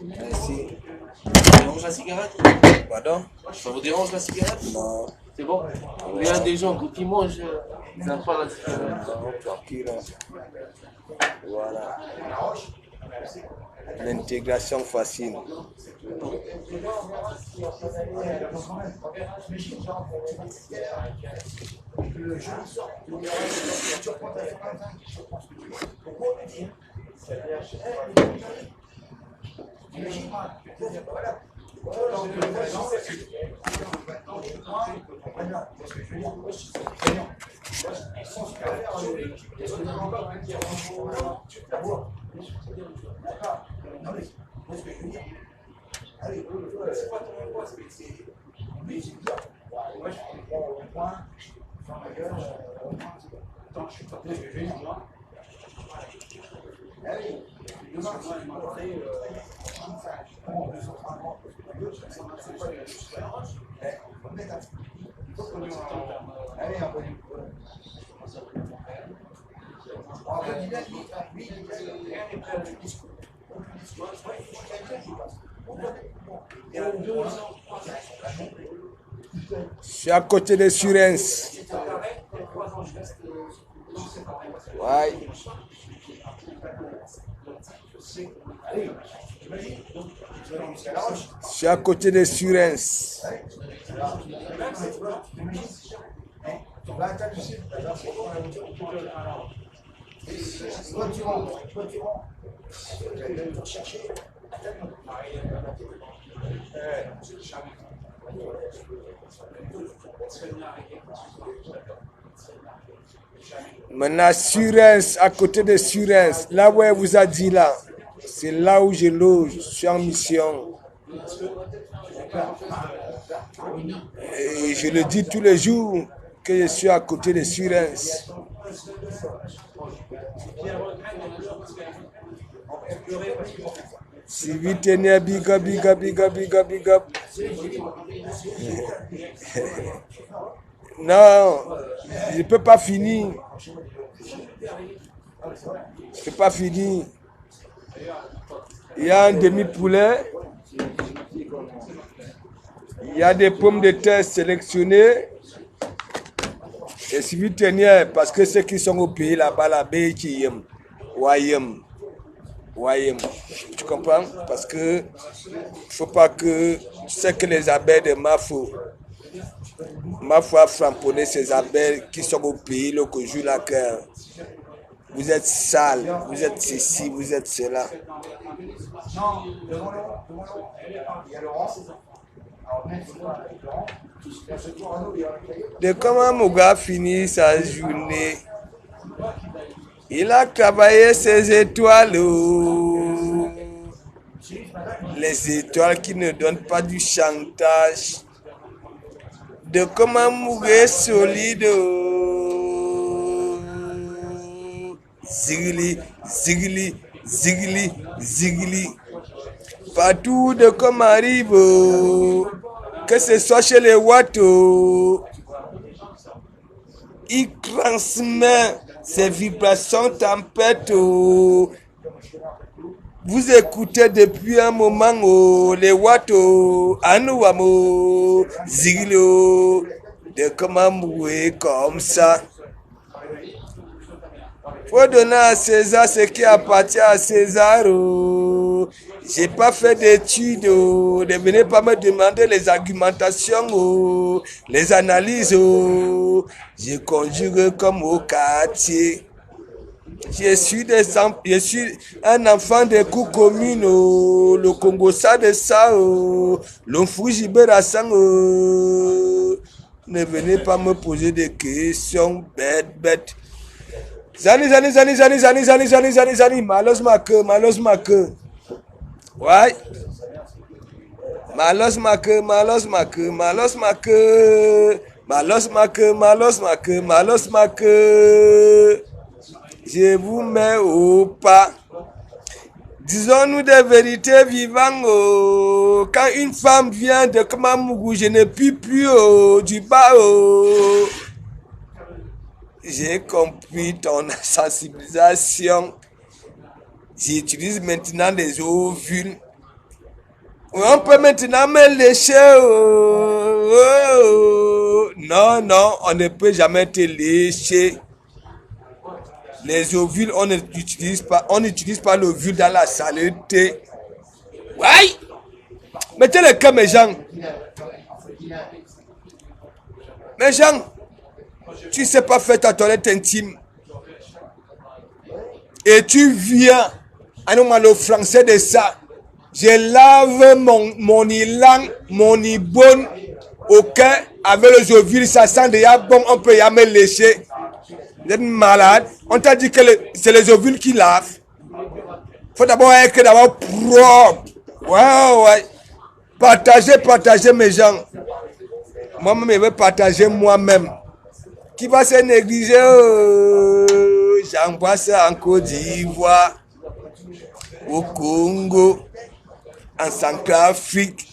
Merci. Ça dérange la cigarette? Pardon? Ça vous dérange la cigarette? Non. C'est bon? Il y a des gens qui mangent, ils n'aiment pas la cigarette. Non, tranquille. Voilà. L'intégration facile. Je suis à côté de Surens. Ouais. Je suis à côté de Surens. Maintenant, Surens, à côté de Surens, là où elle vous a dit là, c'est là où je loge, je suis en mission. Et je le dis tous les jours que je suis à côté de Surens. Si vite est big up, big up, big up, big up, big up. Non, je ne peux pas finir. Je ne peux pas finir. Il y a un demi-poulet. Il y a des pommes de terre sélectionnées. Et si vous tenez, parce que ceux qui sont au pays là-bas, la baie qui aiment. Wayem. Tu comprends? Parce que il ne faut pas que. Tu sais que les abeilles de Mafou a framponné ces abeilles qui sont au pays, le joue la cœur. Vous êtes sale, vous êtes ceci, vous êtes cela. De comment Mouga finit sa journée? Il a travaillé ses étoiles. Les étoiles qui ne donnent pas du chantage. De comment mourir solide. Zigli, zigli, zigli, zigli. Partout de comme arrive. Que ce soit chez les Watto. Il transmet ses vibrations tempêtes. Vous écoutez depuis un moment les Watto, Anouamo, Ziglo, de comment mourir comme ça. Faut donner à César ce qui appartient à César. J'ai pas fait d'études. Ne venez pas me demander les argumentations, les analyses. Je conjugue comme au quartier. Je suis un enfant des coups communes. Le Congo ça de ça. Le Fujibera sang. Ne venez pas me poser des questions bêtes. Zani, malos ma que. Ouais. Malos ma que. Je vous mets au pas. Disons-nous des vérités vivantes. Quand une femme vient de Kamamougou, je ne puis plus du bas. J'ai compris ton sensibilisation. J'utilise maintenant des ovules. On peut maintenant me lécher. Non, non, on ne peut jamais te lécher. Les ovules, on n'utilise pas l'ovule dans la saleté. Ouais. Mettez le cœur, mes gens. Mes gens, tu ne sais pas faire ta toilette intime. Et tu viens à nous le français de ça. Je lave mon ilang, mon ibon au cœur avec les ovules, ça sent déjà bon, on peut y me lécher. Vous êtes malade. On t'a dit que c'est les ovules qui lavent. Faut d'abord être propre. Ouais. Partagez mes gens. Moi-même, je vais partager moi-même. Qui va se négliger? J'envoie ça en Côte d'Ivoire, au Congo, en Centrafrique.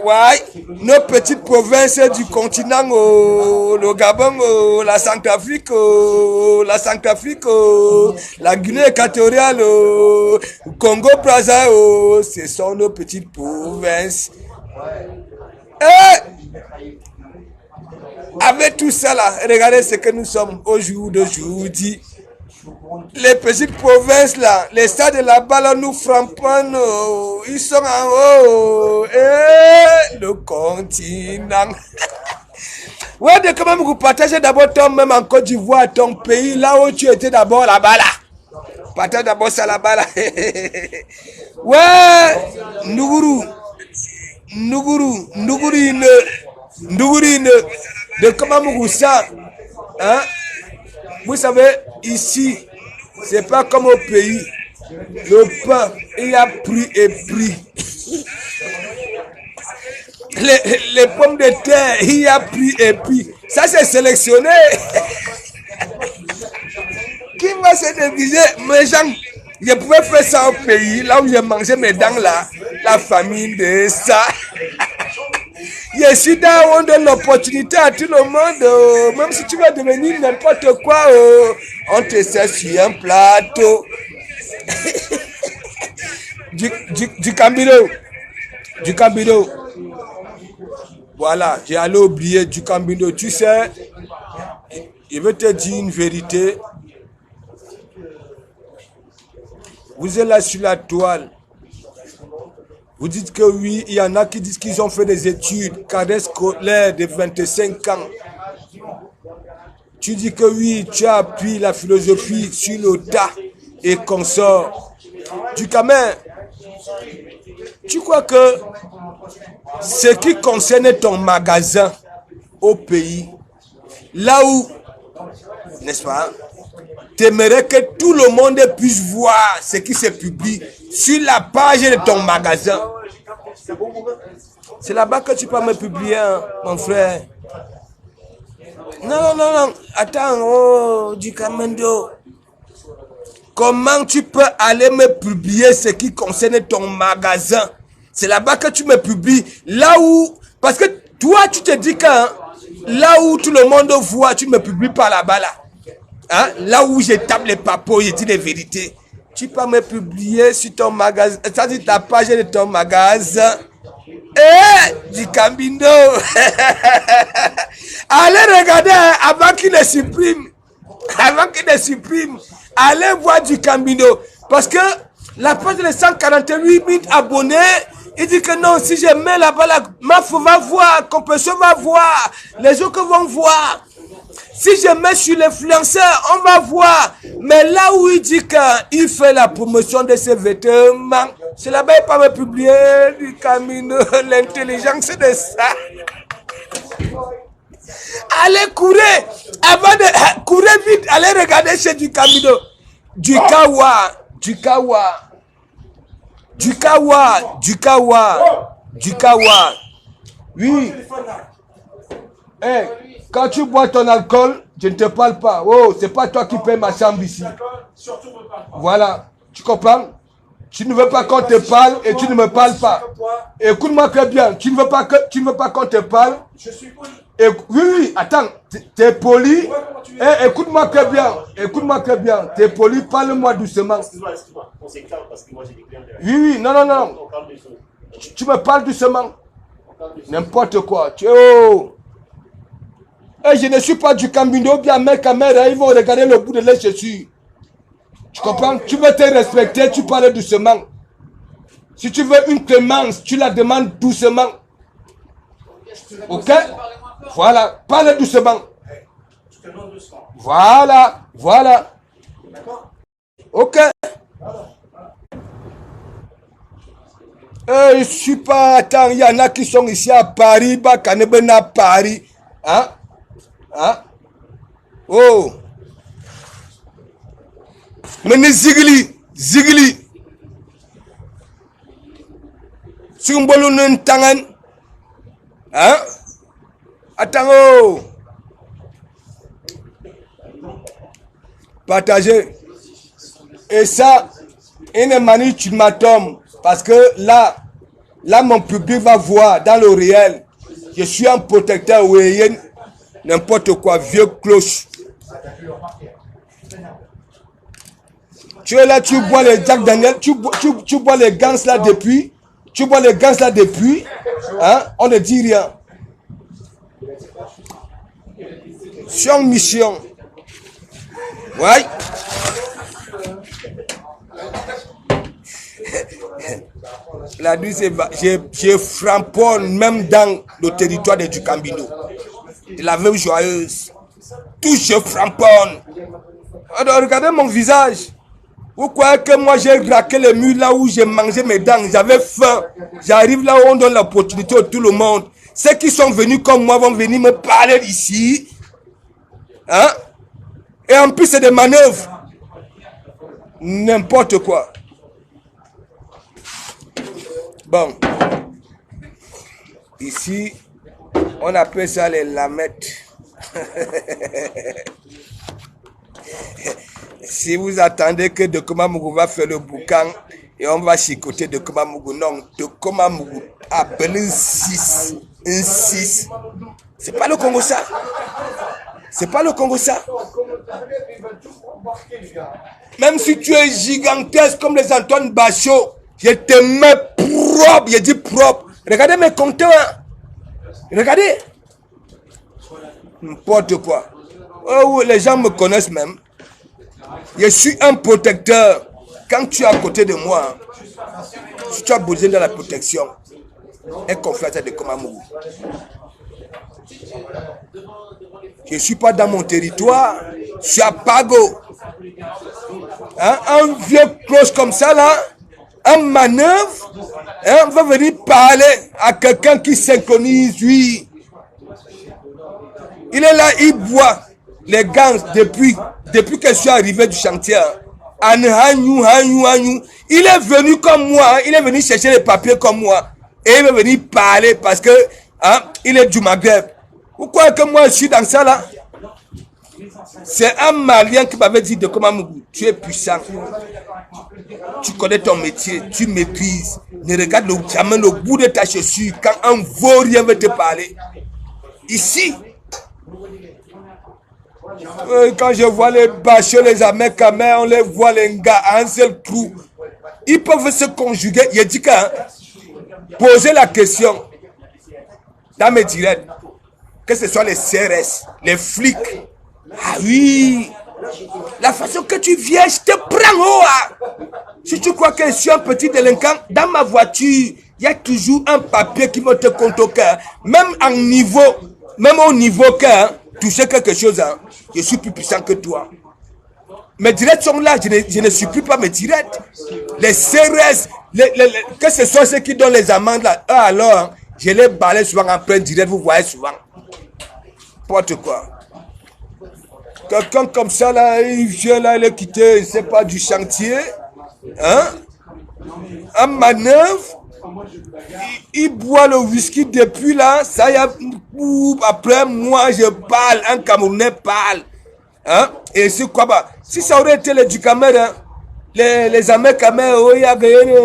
Ouais, nos petites provinces du continent, le Gabon, la Centrafrique, la Guinée équatoriale, Congo-Brazza, ce sont nos petites provinces. Avec tout ça là, regardez ce que nous sommes au jour d'aujourd'hui. Les petites provinces là, les stades de là-bas là, nous frappons, ils sont en haut. Le continent. Ouais, de quand même vous partagez d'abord ton même en Côte d'Ivoire, ton pays, là où tu étais d'abord là-bas là. Partage d'abord ça là-bas là. Ouais, Nougourine, de comment vous ça, hein? Vous savez, ici, c'est pas comme au pays. Le pain, il y a prix et prix. Les pommes de terre, il y a prix et prix. Ça, c'est sélectionné. Qui va se déguiser? Mes gens, je pouvais faire ça au pays, là où j'ai mangé mes dents là, la famine de ça. Ici, on donne l'opportunité à tout le monde, même si tu vas devenir n'importe quoi, on te sert sur un plateau. du Cambido. Voilà, j'ai allé oublier du Cambido. Tu sais, je vais te dire une vérité. Vous êtes là sur la toile. Vous dites que oui, il y en a qui disent qu'ils ont fait des études, cadets scolaires de 25 ans. Tu dis que oui, tu as appris la philosophie sur le tas et consorts. Du Cameroun, tu crois que ce qui concerne ton magasin au pays, là où, n'est-ce pas, tu aimerais que tout le monde puisse voir ce qui se publie sur la page de ton magasin. C'est là-bas que tu peux me publier, hein, mon frère. Non. Attends, du Camendo. Comment tu peux aller me publier ce qui concerne ton magasin? C'est là-bas que tu me publies. Là où... Parce que toi, tu te dis que hein, là où tout le monde voit, tu ne me publies pas là-bas, là. Hein? Là où je tape les papos, je dis les vérités. Tu peux me publier sur ton magasin, c'est-à-dire ta page de ton magasin. Du Cambindo. Allez regarder avant qu'il le supprime. Allez voir du Cambindo. Parce que la page de 148 000 abonnés, il dit que non, si je mets là-bas, ma femme va voir, Compression va voir, les autres vont voir. Si je mets sur l'influenceur, on va voir. Mais là où il dit qu'il fait la promotion de ses vêtements, c'est là-bas il peut me publier du Camino, l'intelligence de ça. Allez courir, avant de courir vite, allez regarder chez du Camino. Du Kawa. Oui. Hey. Quand tu bois ton alcool, je ne te parle pas. Oh, c'est pas toi qui payes ma chambre ici. Voilà, tu comprends? Tu ne veux pas qu'on te parle et tu ne me parles pas. Écoute-moi très bien. Tu ne veux pas qu'on te parle. Oui, attends, t'es poli. Écoute-moi très bien. Écoute-moi très bien. T'es poli, parle-moi doucement. Excuse-moi. On s'écarte parce que moi j'ai des clients derrière. Oui, non. On parle des choses. Tu me parles doucement. N'importe quoi. Oh. Et je ne suis pas du Cambindo, bien mes caméras, ils vont regarder le bout de lait, je suis. Tu comprends? Tu veux te respecter, tu parles doucement. Si tu veux une clémence, tu la demandes doucement. Ok? Voilà, parle doucement. Voilà. Ok. Je suis pas... Attends, il y en a qui sont ici à Paris, Bakanebena Paris. Hein? Oh. Mais Zigli. Simbolo n'entangan. Hein? Attends, oh. Partagez. Et ça, une manie ultimatum. Parce que là, mon public va voir dans le réel. Je suis un protecteur ouéien. N'importe quoi, vieux cloche. Tu es là, tu bois les Jack Daniel, tu bois les gants là depuis. Hein? On ne dit rien. Sur mission. Ouais. La nuit, je framponne même dans le territoire de Ducambino. De la veuve joyeuse. Tout je framponne. Alors, regardez mon visage. Vous croyez que moi j'ai raqué les murs là où j'ai mangé mes dents, j'avais faim. J'arrive là où on donne l'opportunité à tout le monde. Ceux qui sont venus comme moi vont venir me parler ici. Hein? Et en plus c'est des manœuvres. N'importe quoi. Bon. Ici, on appelle ça les lamettes. Si vous attendez que Dokoma Mougou va faire le boucan et on va chicoter Dokoma Mougou, non, Dokoma Mougou appelle un 6. C'est pas le Congo ça. Même si tu es gigantesque comme les Antoine Bachot, je te mets propre, je dis propre. Regardez mes compteurs. Regardez. N'importe quoi. Oh, les gens me connaissent même. Je suis un protecteur. Quand tu es à côté de moi, si tu as besoin de la protection, un conflit de Komamougou. Je ne suis pas dans mon territoire, je suis à Pago. Hein? Un vieux cloche comme ça là, un manœuvre, hein, va venir parler à quelqu'un qui synchronise, oui. Il est là, il boit les gants depuis que je suis arrivé du chantier. Il est venu comme moi, il est venu chercher les papiers comme moi. Et il va venir parler parce que hein, il est du Maghreb. Vous croyez que moi je suis dans ça là? C'est un Malien qui m'avait dit de Komamougou, tu es puissant. Tu connais ton métier, tu maîtrises. Ne regarde jamais le bout de ta chaussure quand un vaurien veut te parler. Ici, quand je vois les Bachos, les Amèques-Amèques, on les voit les gars à un seul trou. Ils peuvent se conjuguer. Il dit que poser la question dans mes directs, que ce soit les CRS, les flics. Ah oui, la façon que tu viens, je te prends haut. Si tu crois que je suis un petit délinquant, dans ma voiture, il y a toujours un papier qui me te compte au cœur. Même au niveau que toucher quelque chose, hein, je suis plus puissant que toi. Mes directs sont là, je ne suis plus pas mes directs. Les CRS, que ce soit ceux qui donnent les amendes là, alors, hein, je les balaye souvent en plein direct, vous voyez souvent. N'importe quoi. Quelqu'un comme ça là, il vient là, il est quitté, il sait pas, du chantier. Hein? Un manœuvre. Il boit le whisky depuis là, ça y a, après moi je parle, un Camerounais parle. Hein? Et c'est quoi bah? Si ça aurait été les Ducamères, hein? Les Amèques-Amèques, il y a gagné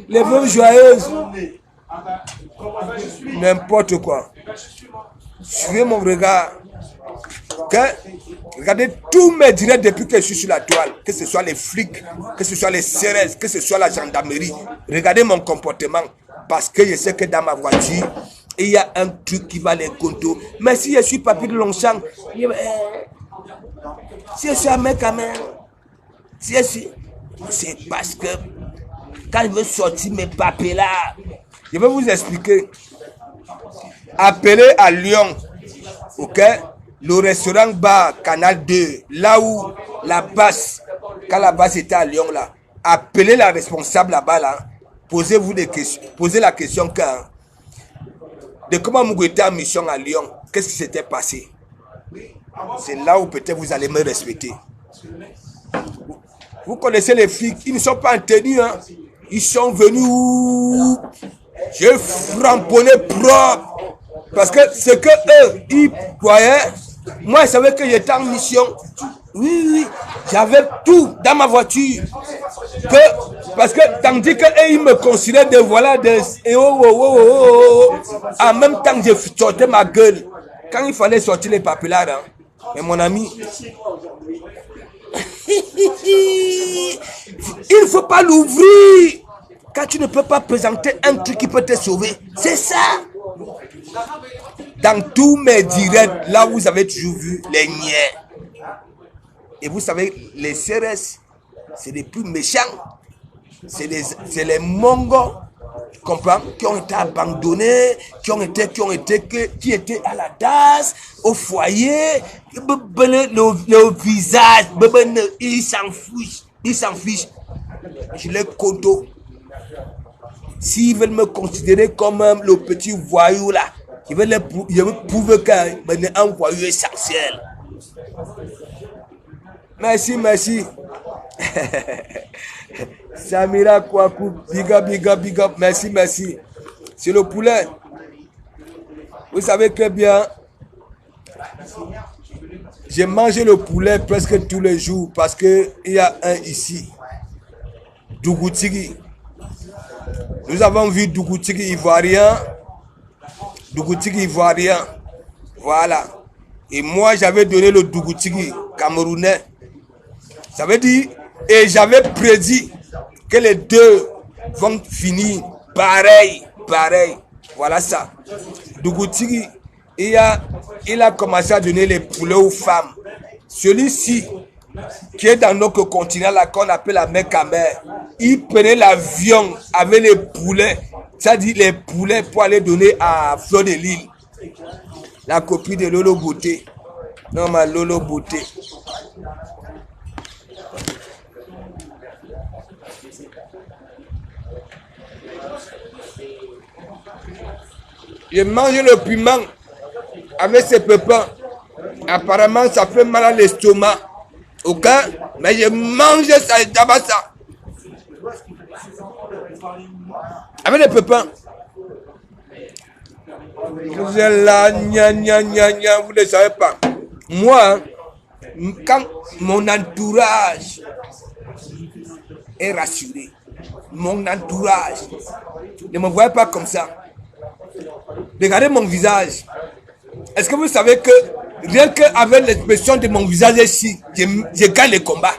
les veuves joyeuses. N'importe quoi. Suivez mon regard. Regardez tous mes directs depuis que je suis sur la toile. Que ce soit les flics, que ce soit les CRS, que ce soit la gendarmerie. Regardez mon comportement. Parce que je sais que dans ma voiture, il y a un truc qui va les compter. Mais si je suis Papy de Longchamp, si je suis un mec quand même, si je suis... C'est parce que quand je veux sortir mes papiers là, je vais vous expliquer. Appelez à Lyon, ok, le restaurant bar Canal 2, là où la base, quand la base était à Lyon là, appelez la responsable là-bas là, posez-vous des questions, posez la question quand, de comment vous étiez en mission à Lyon, qu'est-ce qui s'était passé. C'est là où peut-être vous allez me respecter. Vous connaissez les flics, ils ne sont pas en tenue, hein. Ils sont venus, j'ai framponné propre. Parce que ce que eux, ils voyaient, moi je savais que j'étais en mission. Oui, j'avais tout dans ma voiture. Parce que tandis que eux, ils me considéraient des voilà des... En même temps que je sortais ma gueule. Quand il fallait sortir les papiers là, mais mon ami... Il ne faut pas l'ouvrir. Quand tu ne peux pas présenter un truc qui peut te sauver. C'est ça. Dans tous mes directs, là vous avez toujours vu les niais. Et vous savez, les CRS, c'est les plus méchants. C'est les Mongols, comprends, qui ont été abandonnés, qui étaient à la DAS, au foyer, le visage, ils s'en fichent. Je les compte. S'ils veulent me considérer comme le petit voyou là, je vais prouver qu'un voyou essentiel. Merci. Samira Kouakou, big up, merci. C'est le poulet. Vous savez très bien, j'ai mangé le poulet presque tous les jours parce qu'il y a un ici, Dougoutigi. Nous avons vu Dougoutigi ivoirien, voilà. Et moi, j'avais donné le Dougoutigi camerounais. Ça veut dire, et j'avais prédit que les deux vont finir pareil. Voilà ça. Dougoutigi, il a commencé à donner les poulets aux femmes. Celui-ci, qui est dans notre continent là, qu'on appelle la mer à mer, il prenait l'avion avec les poulets, c'est-à-dire les poulets pour aller donner à Fleur de Lille, la copine de Lolo Beauté. Non, ma Lolo Beauté. Je mange le piment avec ses pépins. Apparemment, ça fait mal à l'estomac. Ok? Mais je mange ça d'abord ça. Avec les pépins. Vous êtes là, vous ne savez pas. Moi, quand mon entourage est rassuré, mon entourage ne me voit pas comme ça. Regardez mon visage. Est-ce que vous savez que rien qu'avec l'expression de mon visage ici, je gagne les combats?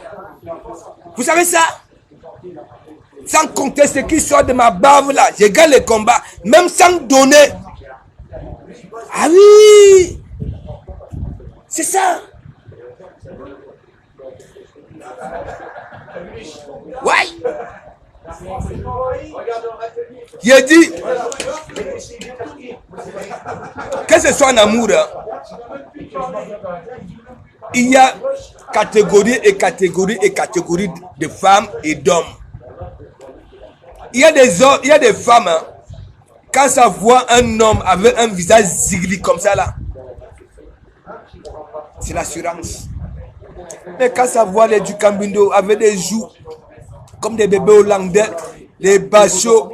Vous savez ça? Sans compter ce qui sort de ma bave là, je gagne les combats, même sans donner. Ah oui! C'est ça! Ouais! J'ai dit que ce soit en amour, il y a catégorie de femmes et d'hommes. Il y a des hommes, il y a des femmes, quand ça voit un homme avec un visage zigli comme ça là, c'est l'assurance. Mais quand ça voit les Dukambindo avec des joues comme des bébés hollandais, les bachos,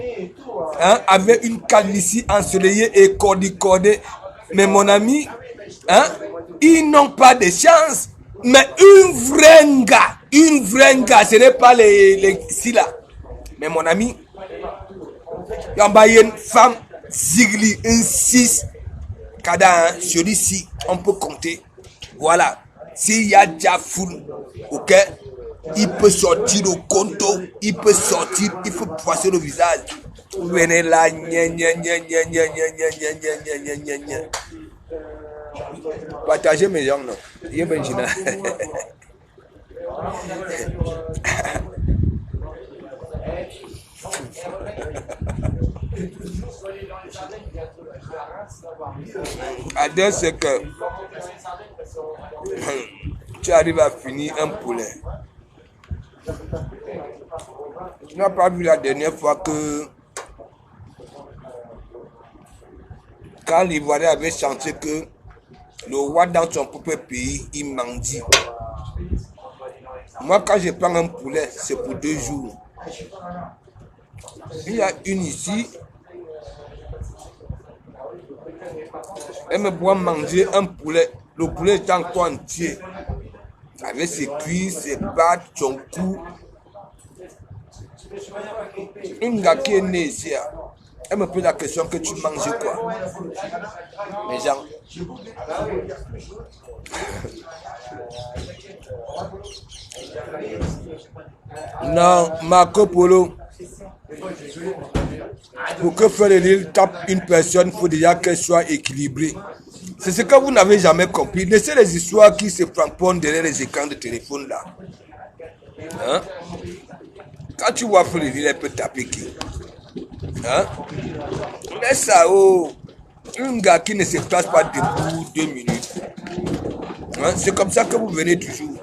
avec une calvitie ensoleillée et cordicordée. Mais mon ami, ils n'ont pas de chance. Mais une vraie gars, ce n'est pas les si là. Mais mon ami, il y a une femme, zigli, un 6 cada, hein, celui-ci, on peut compter. Voilà. S'il y a déjà full, ok, il peut sortir au compte, il peut sortir, il faut poisser le visage. Vous venez là, partagez mes gens, non. Il y a bien Gina. Adèle, c'est que tu arrives à finir un poulet. Tu n'as pas vu la dernière fois que quand l'Ivoirien avait chanté que le roi dans son propre pays, il mendie. Moi, quand je prends un poulet, c'est pour 2 jours. Il y a une ici, elle me voit manger un poulet. Le poulet est encore entier, avec ses cuisses, ses pattes, son cou. Une gars qui est née ici, elle me pose la question que tu manges quoi? Les gens. Non, Marco Polo. Pour que Frédéric tape une personne, il faut déjà qu'elle soit équilibrée. C'est ce que vous n'avez jamais compris. Laissez les histoires qui se frappent derrière les écrans de téléphone là. Hein? Quand tu vois Frédéric, elle peut taper qui? Hein? Laisse ça, oh. Un gars qui ne se place pas debout 2 minutes. Hein? C'est comme ça que vous venez toujours.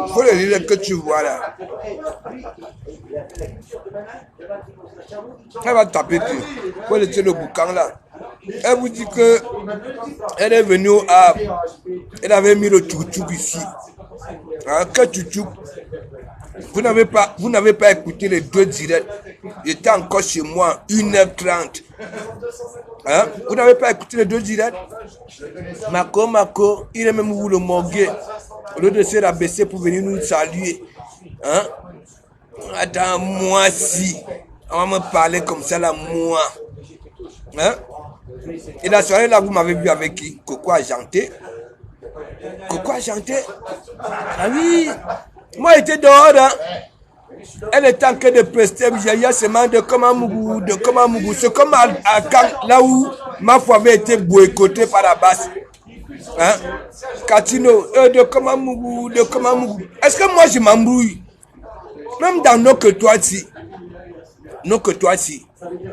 Faut le lire que tu vois là. Elle va taper tout. Faut laisser le boucan là. Elle vous dit que elle est venue au Havre. Elle avait mis le tchouktchouk ici. Hein, que tchouktchouk. Vous n'avez pas écouté les 2 directs. J'étais encore chez moi, 1h30. Hein? Vous n'avez pas écouté les 2 directs? Marco, il est même où le morguer. Au lieu de se rabaisser pour venir nous saluer. Hein? Attends, moi si. On va me parler comme ça là, moi. Hein? Et la soirée là, vous m'avez vu avec qui? Coco Argenté. Coco Argenté? Ah oui! Moi, j'étais dehors, hein. Elle était en train de prester Yaya Seman de Komamougou. C'est comme à Kang, là où ma foi avait été boycottée par la basse. Hein? Katino, de Komamougou. Est-ce que moi, je m'embrouille? Même dans nos que toi, si,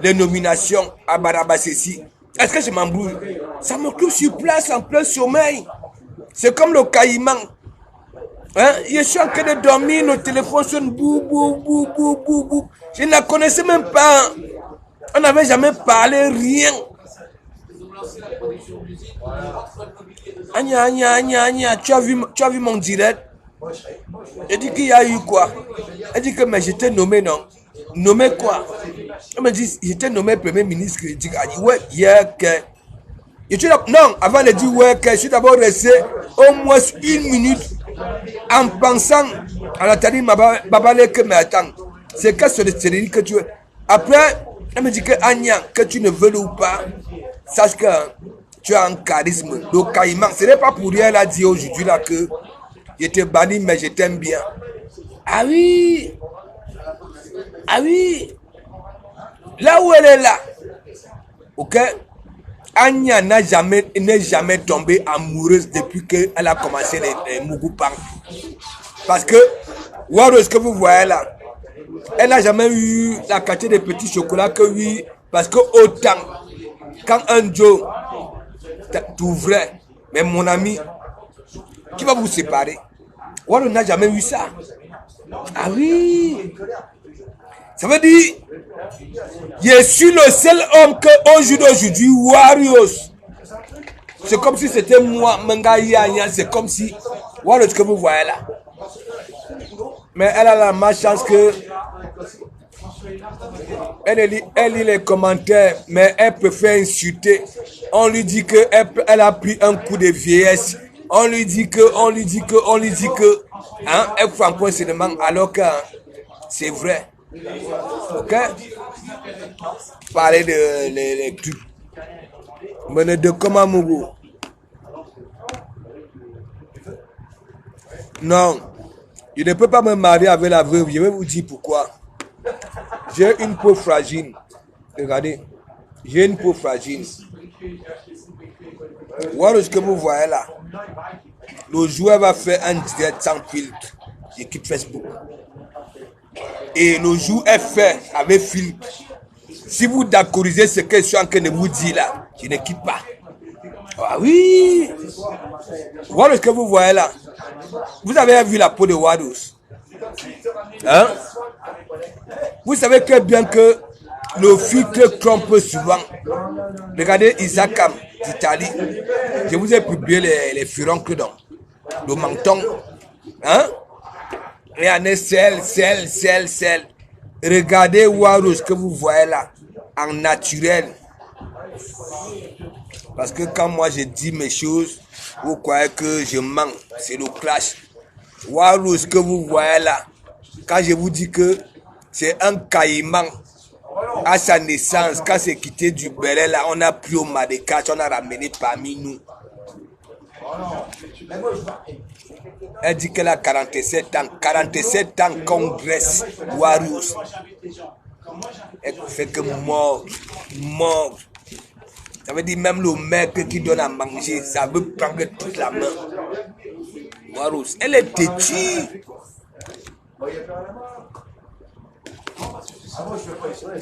les nominations à Barabassi, est-ce que je m'embrouille? Ça me coupe sur place en plein sommeil. C'est comme le caïman. Hein? Je suis en train de dormir, nos téléphones sonnent bou. Je ne la connaissais même pas. On n'avait jamais parlé, rien. Anya, tu as vu mon direct? Elle dit qu'il y a eu quoi? Elle dit que mais j'étais nommé, non? Nommé quoi? Elle me dit, j'étais nommé Premier ministre. Je dis, ouais, non, avant de dire ouais, je suis d'abord resté au moins 1 minute en pensant à la tani Babale que mais attends, c'est que ce que tu veux. Après, elle me dit que Anya, que tu ne veux ou pas, sache que tu as un charisme. Le caïman, ce n'est pas pour rien, elle a dit aujourd'hui là que j'étais banni, mais je t'aime bien. Ah oui! Là où elle est là, ok? Anya n'est jamais tombée amoureuse depuis qu'elle a commencé les Mougoupan. Parce que, ce que vous voyez là, elle n'a jamais eu la quantité de petits chocolats que lui. Parce que autant, quand un Joe t'ouvrait, mais mon ami, qui va vous séparer? Waro n'a jamais eu ça. Ah oui! Ça veut dire, je suis le seul homme qu'au jour d'aujourd'hui, Warriors. C'est comme si c'était moi, Mangaya, c'est comme si, voilà ce que vous voyez là. Mais elle a la malchance que, elle lit les commentaires, mais elle préfère insulter On lui dit qu'elle a pris un coup de vieillesse. On lui dit que. Hein, elle prend un point seulement alors que c'est vrai. Ok? Parler de les trucs. Mais de comment Mougou? Non. Je ne peux pas me marier avec la veuve. Je vais vous dire pourquoi. J'ai une peau fragile. Regardez. J'ai une peau fragile. Voilà ce que vous voyez là. Le joueur va faire un direct sans filtre. J'équipe Facebook. Et le jour est fait avec filtre. Si vous d'accordiez ce que je suis en train de vous dire là, je ne quitte pas. Ah oui. Voilà ce que vous voyez là. Vous avez vu la peau de Wadous. Hein? Vous savez très bien que le filtre trompe souvent. Regardez Isakam d'Italie. Je vous ai publié les furoncles donc. Le menton. Hein? Regardez sel. Regardez Wadous que vous voyez là. En naturel. Parce que quand moi je dis mes choses, vous croyez que je mens. C'est le clash. Wadous que vous voyez là. Quand je vous dis que c'est un caïman à sa naissance, quand c'est quitté du Béret là, on a pris au Madécache, on a ramené parmi nous. Elle dit qu'elle a 47 ans. 47 ans qu'on dresse Wadous. Elle fait que mort. Ça veut dire même le mec qui donne à manger, ça veut prendre toute la main. Wadous, elle est têtue.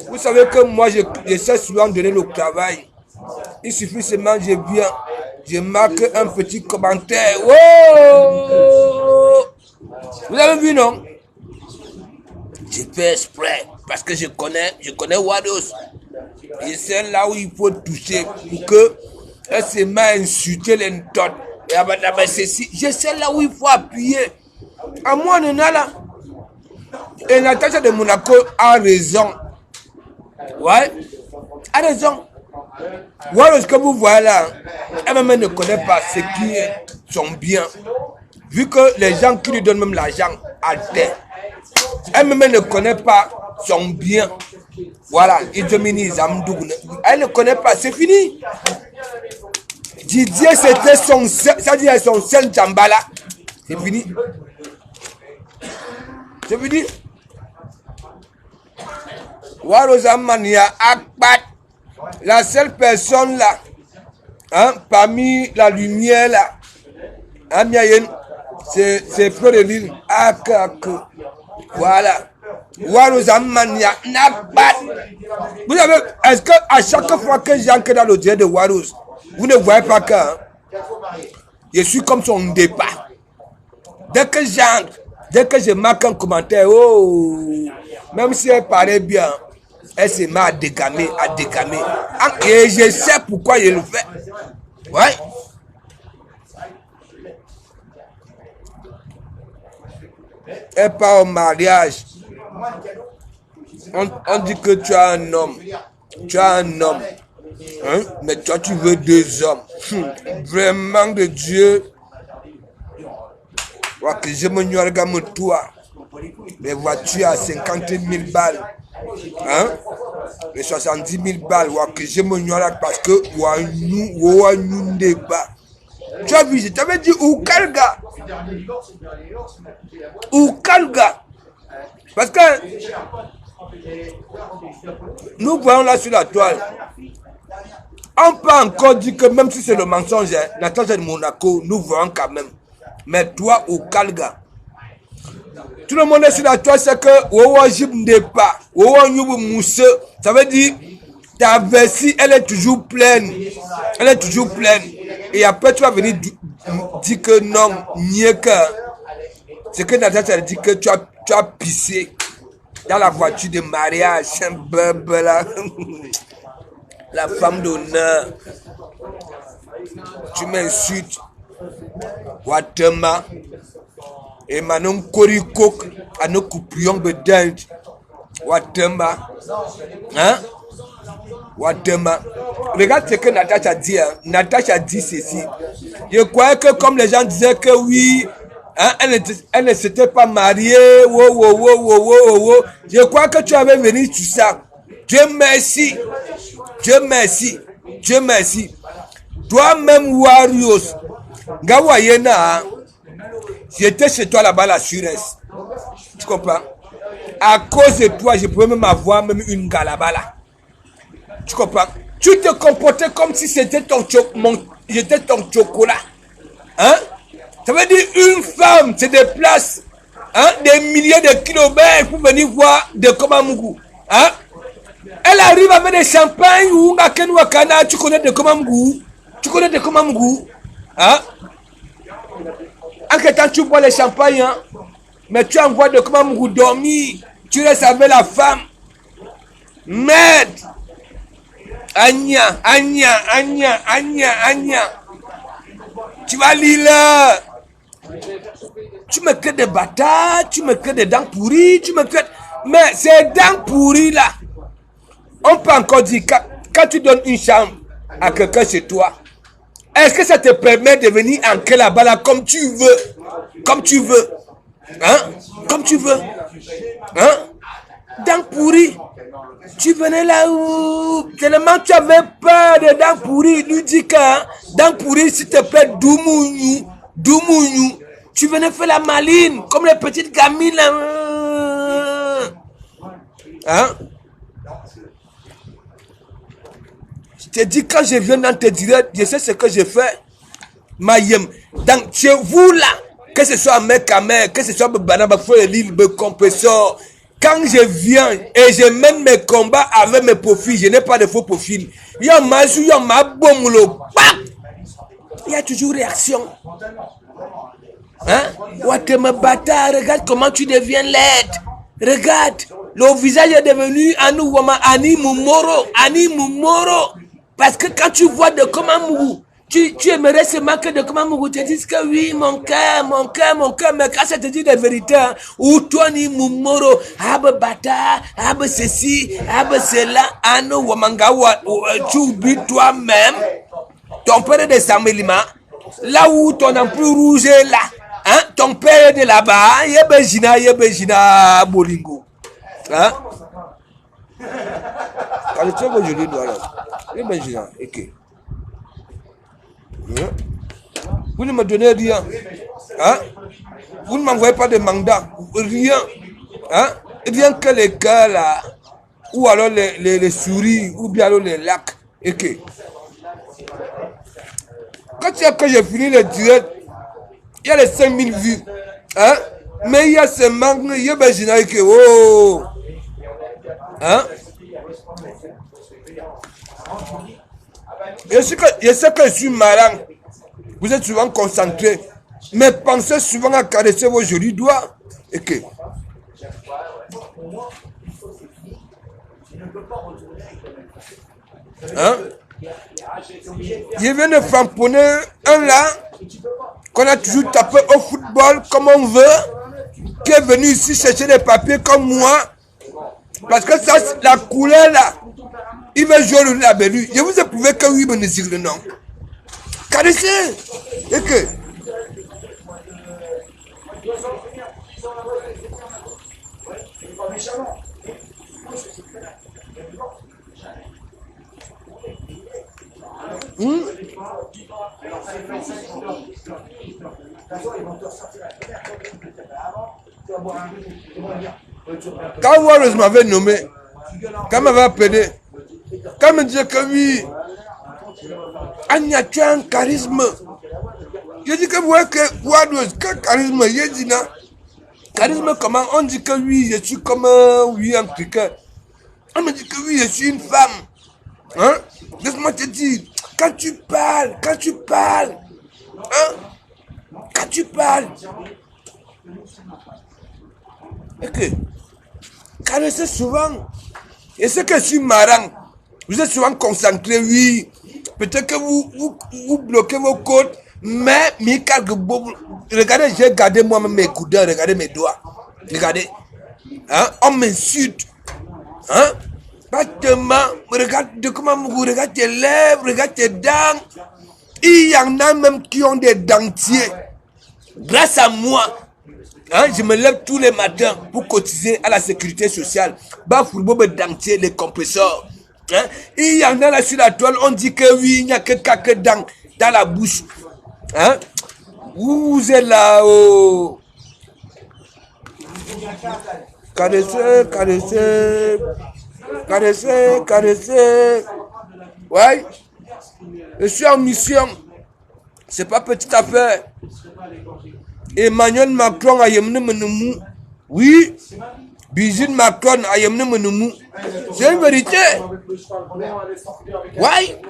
Vous savez que moi, j'essaie souvent de donner le travail. Il suffit seulement, je viens, je marque un petit commentaire. Oh! Vous avez vu, non? Je fais exprès parce que je connais Wadous. Et c'est là où il faut toucher pour que elle se met à insulter les notes. Je sais là où il faut appuyer. À moi, on est là. Et Natacha de Monaco a raison. Ouais, a raison. Voilà ce que vous voyez là. Elle-même ne connaît pas ce qui est son bien. Vu que les gens qui lui donnent même l'argent à terre. Elle-même ne connaît pas son bien. Voilà, elle ne connaît pas, c'est fini. Didier, c'était son seul Djambala. C'est fini. C'est fini. Warozamania Akbat, la seule personne là, hein, parmi la lumière là, hein, c'est Fleur de Lille. Voilà. Warozamania Akbat. Vous savez, est-ce que à chaque fois que j'entre dans le direct de Wadous, vous ne voyez pas que hein, je suis comme son départ. Dès que j'entre, dès que je marque un commentaire, oh, même si elle paraît bien, elle se met à dégamer. Et je sais pourquoi je le fais. Ouais. Elle part au mariage. On dit que tu as un homme. Hein? Mais toi, tu veux 2 hommes. Vraiment de Dieu. Que je me noie comme toi. Les voitures à 50 000 balles. Hein? Les 70 000 balles. Que je me noie parce que nous débat. Tu as vu, je t'avais dit Oukalga. Parce que nous voyons là sur la toile. On peut encore dire que même si c'est le mensonge, Natacha de Monaco, nous voyons quand même. Mais toi, au Kalga, tout le monde est sur la toile, c'est que ça veut dire ta vessie, elle est toujours pleine. Et après, tu vas venir dire que non, nier que. C'est que Natacha dit que tu as pissé dans la voiture de mariage. La femme d'honneur. Tu m'insultes. Watema. Et Manon Korikok à nos coupions de dinde. Watema. Hein? Watema. Regarde ce que Natacha dit. Hein. Natacha dit ceci. Je croyais que comme les gens disaient que oui, hein, elle ne s'était pas mariée. Je crois que tu avais venu sur ça. Dieu merci. Dieu merci. Dieu merci. Toi-même, Warriors. Gawayena, j'étais chez toi là-bas, l'assurance. Tu comprends? À cause de toi, je pouvais même avoir même une gars là-bas là. Tu comprends? Tu te comportais comme si c'était j'étais ton chocolat. Hein? Ça veut dire une femme se déplace, hein, des milliers de kilomètres pour venir voir de Komamougou. Hein? Elle arrive avec des champagnes ou Ngaken Wakana, tu connais de Komamougou? Tu connais de Komamougou? Hein? En quel temps tu bois les champagnes, hein? Mais tu envoies de Komamougou dormir. Tu restes avec la femme. Merde! Anya. Tu vas lire là. Tu me crées des bâtards, tu me crées des dents pourries, tu me crées... Mais ces dents pourries là, on peut encore dire, quand tu donnes une chambre à quelqu'un chez toi, est-ce que ça te permet de venir ancrer là-bas là comme tu veux? Comme tu veux. Hein? Comme tu veux. Hein? Dents pourries. Tu venais là où tellement tu avais peur de dents pourries. Lui dit que hein, dents pourries, s'il te plaît, Doumougnou. Tu venais faire la maline, comme les petites gamines là. Hein? Je te dis, quand je viens dans tes directs, je sais ce que je fais. Mayem. Donc, chez vous là, que ce soit Mekamer, que ce soit Banaba l'île, compresseur. Quand je viens et je mène mes combats avec mes profils, je n'ai pas de faux profils. Il y a toujours réaction. Hein? Watema bâtard, regarde comment tu deviens laide. Regarde, le visage est devenu Ani Mumoro. Parce que quand tu vois de Komamougou, tu aimerais seulement que de Komamougou te dise que oui, mon cœur, mais quand ça te dit la vérité, hein, ou toi ni Mumoro, abe bata, abe ceci, abe cela, ano wamangawa, tu oublies toi-même, ton père est de Samelima, là où ton emploi rouge est là, hein, ton père est de là-bas, yebejina, bolingo. Hein? Quand tu es aujourd'hui, yebejina, ok. Vous ne me donnez rien. Hein? Vous ne m'envoyez pas de mandat. Rien. Hein? Rien que les cas là. Ou alors les souris. Ou bien alors les lacs. Et que. Quand il y a que j'ai fini le direct, il y a les 5000 vues. Hein? Mais il y a ce manque. Il y a Benjina que. Oh! Hein? Je sais que je suis malin. Vous êtes souvent concentré. Mais pensez souvent à caresser vos jolis doigts. Et que. Hein? Je viens de framponner un là qu'on a toujours tapé au football comme on veut, qui est venu ici chercher des papiers comme moi. Parce que ça, la couleur là, il veut jouer le labellu. Je vous ai prouvé que oui, mais ne dit le nom. Caressez. Et que. Quand Warriors m'avait nommé, quand m'avait appelé, quand me disait que oui, Anya, tu as un charisme. Je dis que vous voyez que Warriors, quel charisme, je dis non. Charisme comment? On dit que oui, je suis comme oui, un truc. On me dit que oui, je suis une femme. Hein? Laisse-moi te dire, quand tu parles, hein? Quand tu parles, et que, caressez souvent, et ce que je suis marrant, vous êtes souvent concentré, oui, peut-être que vous bloquez vos côtes, mais regardez, j'ai gardé moi-même mes coudeurs, regardez mes doigts, regardez, hein? On m'insulte, Hein? Pas tellement, regarde comment vous regarde tes lèvres, regarde tes dents. Il y en a même qui ont des dentiers. Grâce à moi, hein, je me lève tous les matins pour cotiser à la sécurité sociale. Bah, pour le dentier, les compresseurs. Hein? Il y en a là sur la toile, on dit que oui, il n'y a que quelques dents dans la bouche. Hein? Vous êtes là-haut. Caressez, caressez. Caressez, caressez. Ouais. Je suis en mission. C'est pas petite affaire. Emmanuel Macron a yemne menemu. Oui. Brigitte Macron a yemne menemu. C'est une vérité. Ouais.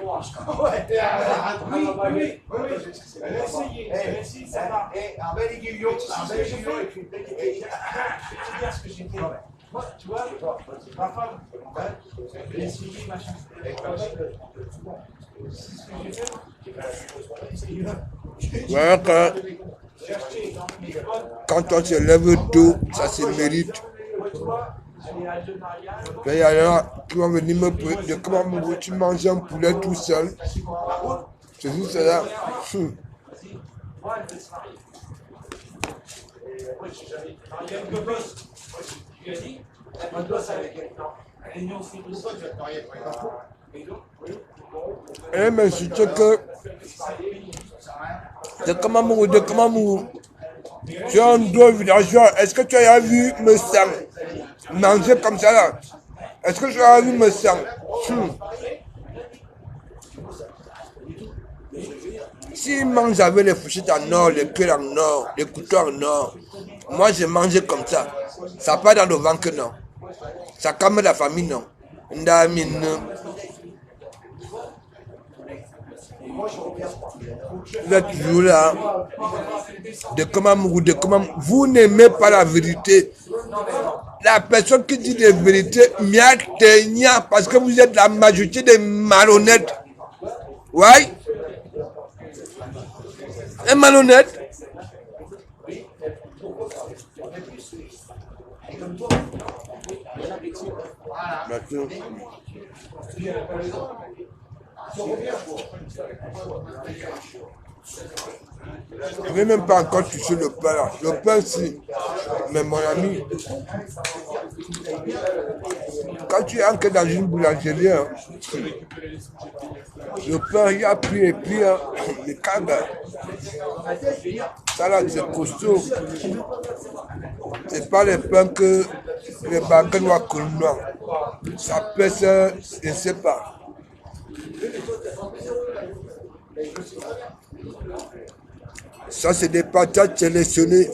Tu vois, ma femme, j'ai essayé, machin. Ouais, quand on se lève tôt, ça se mérite. Il y en a qui vont venir me dire comment tu manges un poulet tout seul. C'est tout cela. Eh mais c'est que de comment tu es un drôle villageois. Est-ce que tu as vu me sang manger comme ça là? Est-ce que tu as vu me sang? S'ils mangent avec les fourchettes en or, les cuirs en or, les couteaux en or, moi je mange comme ça. Ça part dans le ventre, non. Ça calme la famille, non. Vous êtes toujours là. De comment vous n'aimez pas la vérité. La personne qui dit des vérités, parce que vous êtes la majorité des malhonnêtes. Ouais. Un malhonnête. Je ne vais même pas encore toucher le pain là. Le pain si. Mais mon ami, quand tu entres dans une boulangerie, hein, le pain il y a pris et puis le cadre. Ça là c'est costaud. C'est pas le pain que les baguettes noires coulant. Ça pèse, je ne sais pas. Ça, c'est des patates sélectionnées.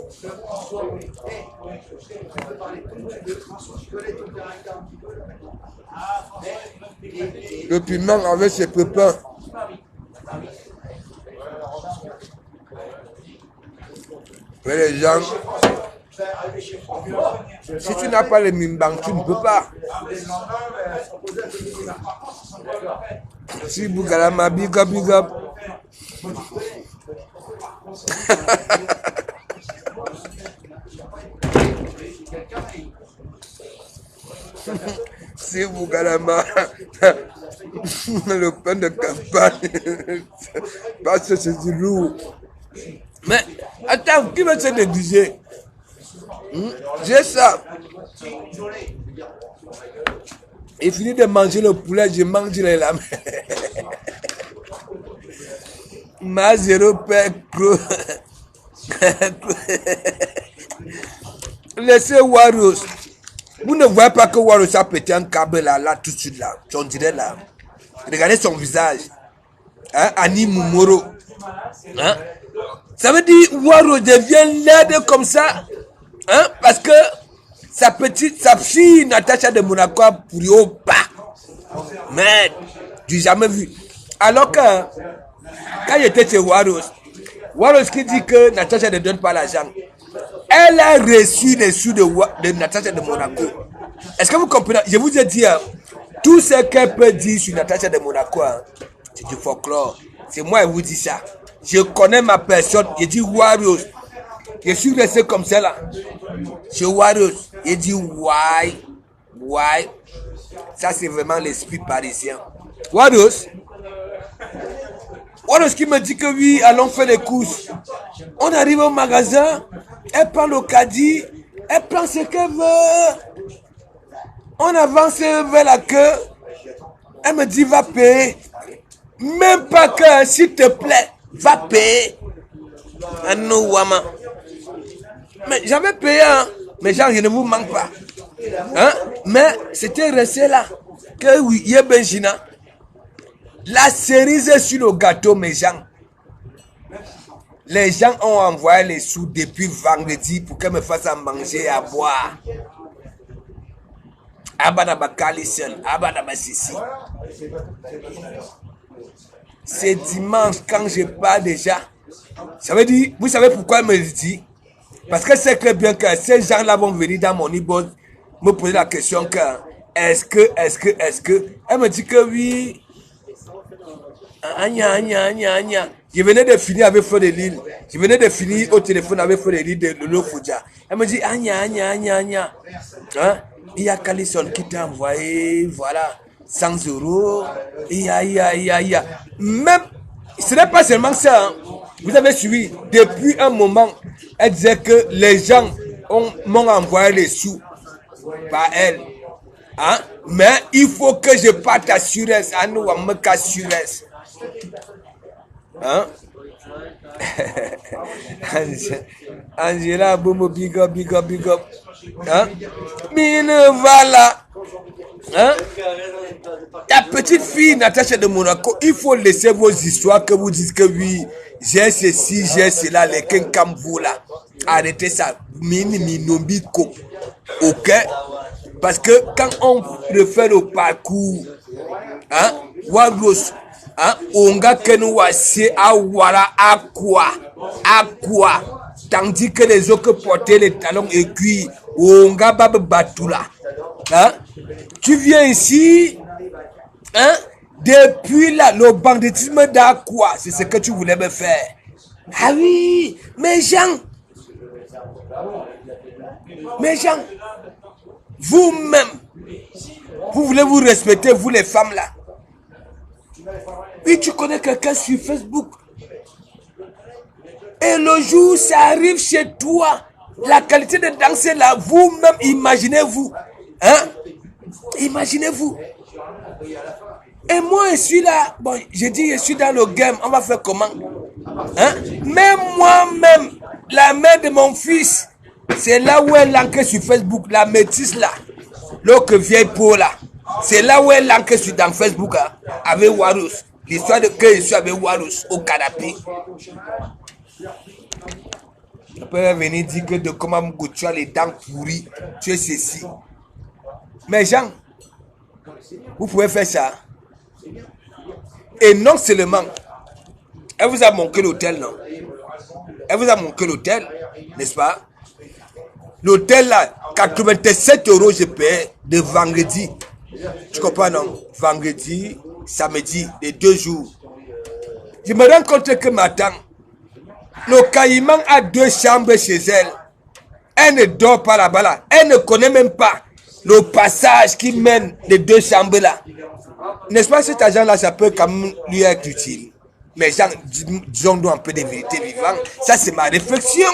Le piment avec ses pépins. Mais les gens, si tu n'as pas les mimbang, tu ne peux pas. Si Bougalama, big up, big up. Si Bougalama, le pain de campagne, parce que c'est du lourd. Mais attends, qui va se négliger? J'ai ça. Il finit de manger le poulet, je mange les lames. Ma zéro père gros. Laissez Waros. Vous ne voyez pas que Waros a pété un câble là, tout de suite là. On dirait là. Regardez son visage. Hein, Annie Mumoro. Hein? Ça veut dire Waros devient laide comme ça. Hein? Parce que sa fille Natacha de Monaco a pourri au bas. Mais, j'ai jamais vu. Alors que, quand j'étais chez Waros qui dit que Natacha ne donne pas l'argent, elle a reçu les sous de Natacha de Monaco. Est-ce que vous comprenez? Je vous ai dit, tout ce qu'elle peut dire sur Natacha de Monaco, c'est du folklore. C'est moi qui vous dis ça. Je connais ma personne. Je dis Waros. Je suis resté comme ça là. Chez Waros. Je dis why. Ça, c'est vraiment l'esprit parisien. Wados qui me dit que oui, allons faire les courses. On arrive au magasin, elle prend le caddie, elle prend ce qu'elle veut. On avance vers la queue, elle me dit va payer. Même pas que, s'il te plaît, va payer. Mais j'avais payé, hein. Mais genre, je ne vous manque pas. Hein? Mais c'était resté là. Que oui, il y a Benjina. La cerise sur le gâteau, mes gens. Les gens ont envoyé les sous depuis vendredi pour qu'elle me fasse à manger et à boire. Abadaba Kalison, Abadaba Sissi. C'est dimanche quand je pars déjà. Ça veut dire, vous savez pourquoi elle me dit? Parce que c'est que bien que ces gens-là vont venir dans mon e-board me poser la question que est-ce que elle me dit que oui. Je venais de finir avec Feu de Lille. Je venais de finir au téléphone avec Feu de Lille de Lolo Foudia. Elle me dit hein? Il y a Kalison qui t'a envoyé, voilà, 100 €. Même, ce n'est pas seulement ça. Hein. Vous avez suivi, depuis un moment, elle disait que les gens m'ont envoyé les sous par elle. Hein? Mais il faut que je parte à Surès. À nous, à Meka Surès. Hein? Angela, boum, big up. Hein? Mine, voilà. Hein? La petite fille Natacha de Monaco, il faut laisser vos histoires que vous dites que oui, j'ai ceci, j'ai cela, les Kenkambou là. Arrêtez ça. Minomiko. Ok? Parce que quand on refait le parcours, hein? Wagros, hein? Onga Kenouassi, Awara, à quoi? Tandis que les autres portaient les talons aiguilles, Onga Bab Batoula. Hein? Tu viens ici, hein? Depuis là, le banditisme d'Aqua, c'est ce que tu voulais me faire. Ah oui, mes gens, vous-même, vous voulez vous respecter, vous les femmes là. Oui, tu connais quelqu'un sur Facebook. Et le jour, ça arrive chez toi. La qualité de danser là, vous-même, imaginez-vous. Hein? Imaginez-vous. Et moi, je suis là. Bon, j'ai dit, je suis dans le game. On va faire comment? Hein? Même moi-même, la mère de mon fils, c'est là où elle l'enquête sur Facebook. La métisse là. L'autre vieille peau là. C'est là où elle l'enquête sur dans Facebook. Hein, avec Warus. L'histoire de que je suis avec Warus au canapé. Après venir dire que de comment tu as les dents pourries, tu es ceci. Mais Jean, vous pouvez faire ça. Et non seulement, elle vous a manqué l'hôtel, non? Elle vous a manqué l'hôtel, n'est-ce pas? L'hôtel là, 87 € je paye de vendredi. Tu comprends, non? Vendredi, samedi, les 2 jours. Je me rends compte que maintenant, le Caïman a 2 chambres chez elle. Elle ne dort pas là-bas là. Elle ne connaît même pas le passage qui mène les 2 chambres là. N'est-ce pas, cet agent là, ça peut quand même lui être utile. Mais genre, disons-nous un peu de vérité vivante. Ça, c'est ma réflexion.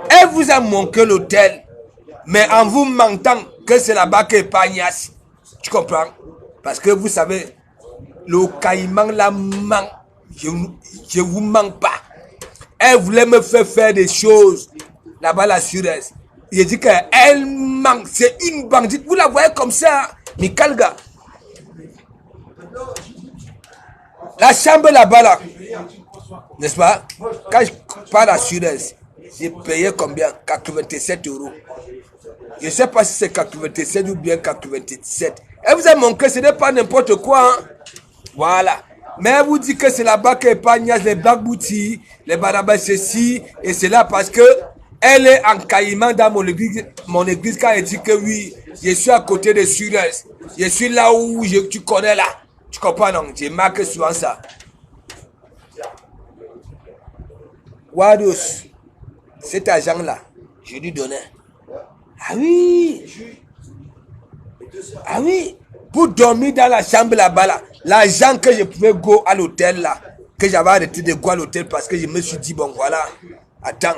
Elle vous a manqué l'hôtel. Mais en vous mentant que c'est là-bas que Pagnas. Tu comprends? Parce que vous savez, le Caïman là manque. Je vous manque pas. Elle voulait me faire des choses là-bas la Surès. Il dit qu'elle manque. C'est une bandite. Vous la voyez comme ça, Mikalga. La chambre là-bas là. N'est-ce pas? Quand je parle à Surès, j'ai payé combien? 87 €. Je ne sais pas si c'est 87 ou bien 97. Elle vous a manqué, ce n'est pas n'importe quoi. Hein? Voilà. Mais elle vous dit que c'est là-bas que Pagnas, les Black Booty, les Barabas ceci, et c'est là parce que elle est en caïman dans mon église quand elle dit que oui, je suis à côté de Surès. Je suis là où tu connais là. Tu comprends, non? J'ai marqué souvent ça. Wados, cet agent-là, je lui donnais. Ah oui. Ah oui. Pour dormir dans la chambre là-bas, là, l'argent que je pouvais go à l'hôtel là, que j'avais arrêté de go à l'hôtel parce que je me suis dit, bon voilà, attends,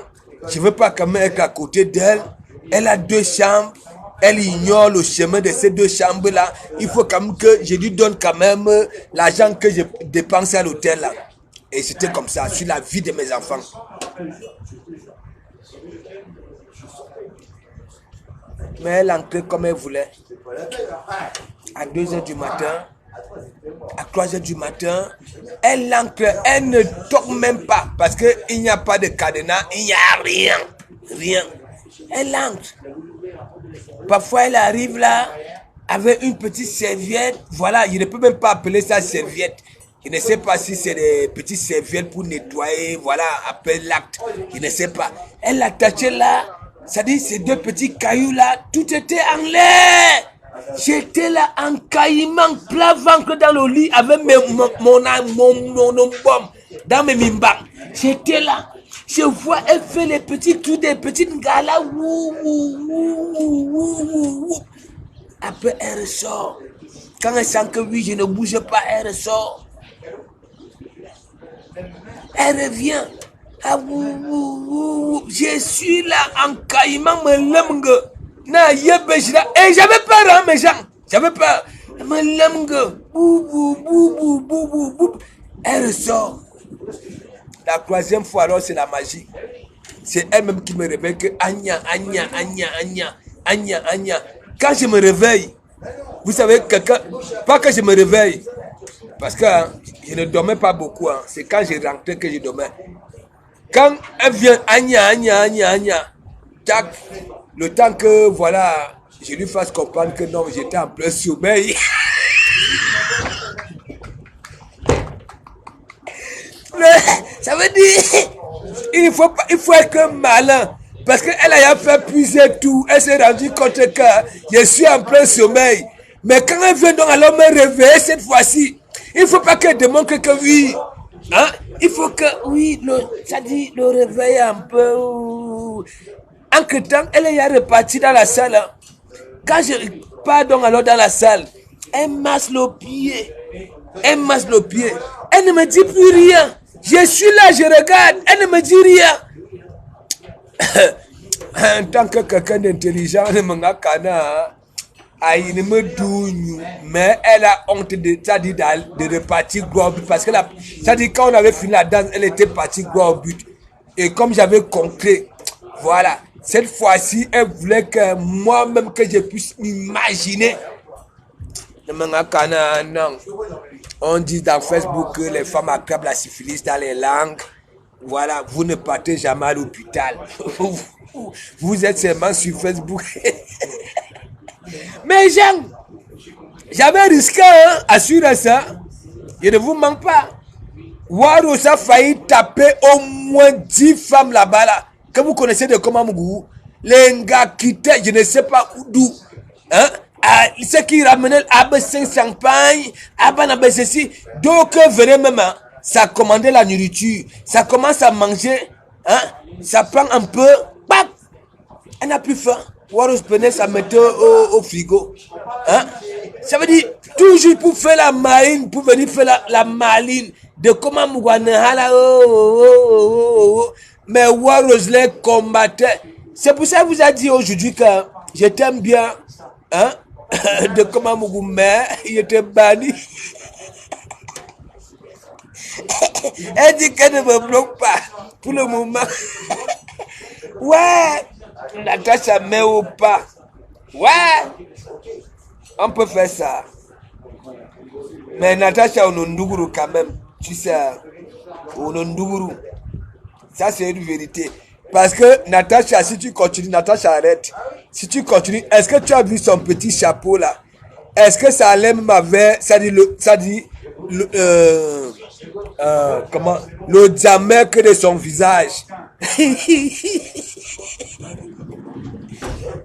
je ne veux pas quand même être à côté d'elle. Elle a 2 chambres. Elle ignore le chemin de ces 2 chambres-là. Il faut quand même que je lui donne quand même l'argent que je dépensais à l'hôtel là. Et c'était comme ça, sur la vie de mes enfants. Mais elle entrait comme elle voulait. À 2h du matin, à 3h du matin, elle entre, elle ne toque même pas parce qu'il n'y a pas de cadenas, il n'y a rien. Rien. Elle entre. Parfois, elle arrive là avec une petite serviette. Voilà, je ne peux même pas appeler ça serviette. Je ne sais pas si c'est des petites serviettes pour nettoyer, voilà, après l'acte. Je ne sais pas. Elle l'attachait là, ça dit ces 2 petits cailloux là, tout était en l'air. J'étais là en caillement, plat ventre dans le lit avec mon bombe dans mes mimbas. J'étais là. Je vois, elle fait les petits trous des petites galas. Après, elle ressort. Quand elle sent que oui, je ne bouge pas, elle ressort. Elle revient. Ah, je suis là en caillement, me lemgue. Et j'avais peur, hein, mes gens. J'avais peur. Me lemgue. Elle ressort. La 3e fois, alors, c'est la magie. C'est elle-même qui me réveille que Anya. Quand je me réveille, vous savez, quelqu'un, pas que je me réveille, parce que hein, je ne dormais pas beaucoup. Hein, c'est quand je rentrais que je dormais. Quand elle vient, Anya, tac, le temps que, voilà, je lui fasse comprendre que non, j'étais en plein sommeil. Ça veut dire, il faut être malin. Parce qu'elle a fait puiser tout. Elle s'est rendue compte que je suis en plein sommeil. Mais quand elle vient donc alors me réveiller cette fois-ci, il ne faut pas qu'elle démontre que oui. Hein? Il faut que, oui, ça dit le réveil un peu. Entre temps, elle est repartie dans la salle. Quand je pars donc alors dans la salle, elle masse le pied. Elle ne me dit plus rien. Je suis là, je regarde. Elle ne me dit rien. En tant que quelqu'un d'intelligent, elle me douille. Mais elle a honte de repartir gros but. Parce que ça dit quand on avait fini la danse, elle était partie gros but. Et comme j'avais compris, voilà. Cette fois-ci, elle voulait que moi-même que je puisse m'imaginer. Non. On dit dans Facebook que les femmes attrapent la syphilis dans les langues. Voilà, vous ne partez jamais à l'hôpital. Vous êtes seulement sur Facebook. Mais j'avais risqué, hein, assurez ça. Je ne vous manque pas. Waros a failli taper au moins 10 femmes là-bas, là, que vous connaissez de Komamougou. Les gars quittaient, je ne sais pas d'où. Hein? Ceux qui ramenaient AB5 champagne, AB ceci. Donc, venez même, hein, ça commandait la nourriture. Ça commence à manger. Hein? Ça prend un peu. Bap! Elle n'a plus faim. Waros prenait, ça mettait au frigo. Hein? Ça veut dire, toujours pour faire la marine, pour venir faire la maline. De comment Mougouanehala, mais Waros les combattait. C'est pour ça que vous a dit aujourd'hui que je t'aime bien. Hein? De comment Mougou, mais il était banni. Elle dit qu'elle ne me bloque pas pour le moment. Ouais, Natacha met au pas. Ouais, on peut faire ça. Mais Natacha, on a Nduguru quand même. Tu sais, on a Nduguru. Ça, c'est une vérité. Parce que Natacha, si tu continues, Natacha arrête. Si tu continues, est-ce que tu as vu son petit chapeau là? Est-ce que ça allait m'avoir, comment, le diamètre que de son visage?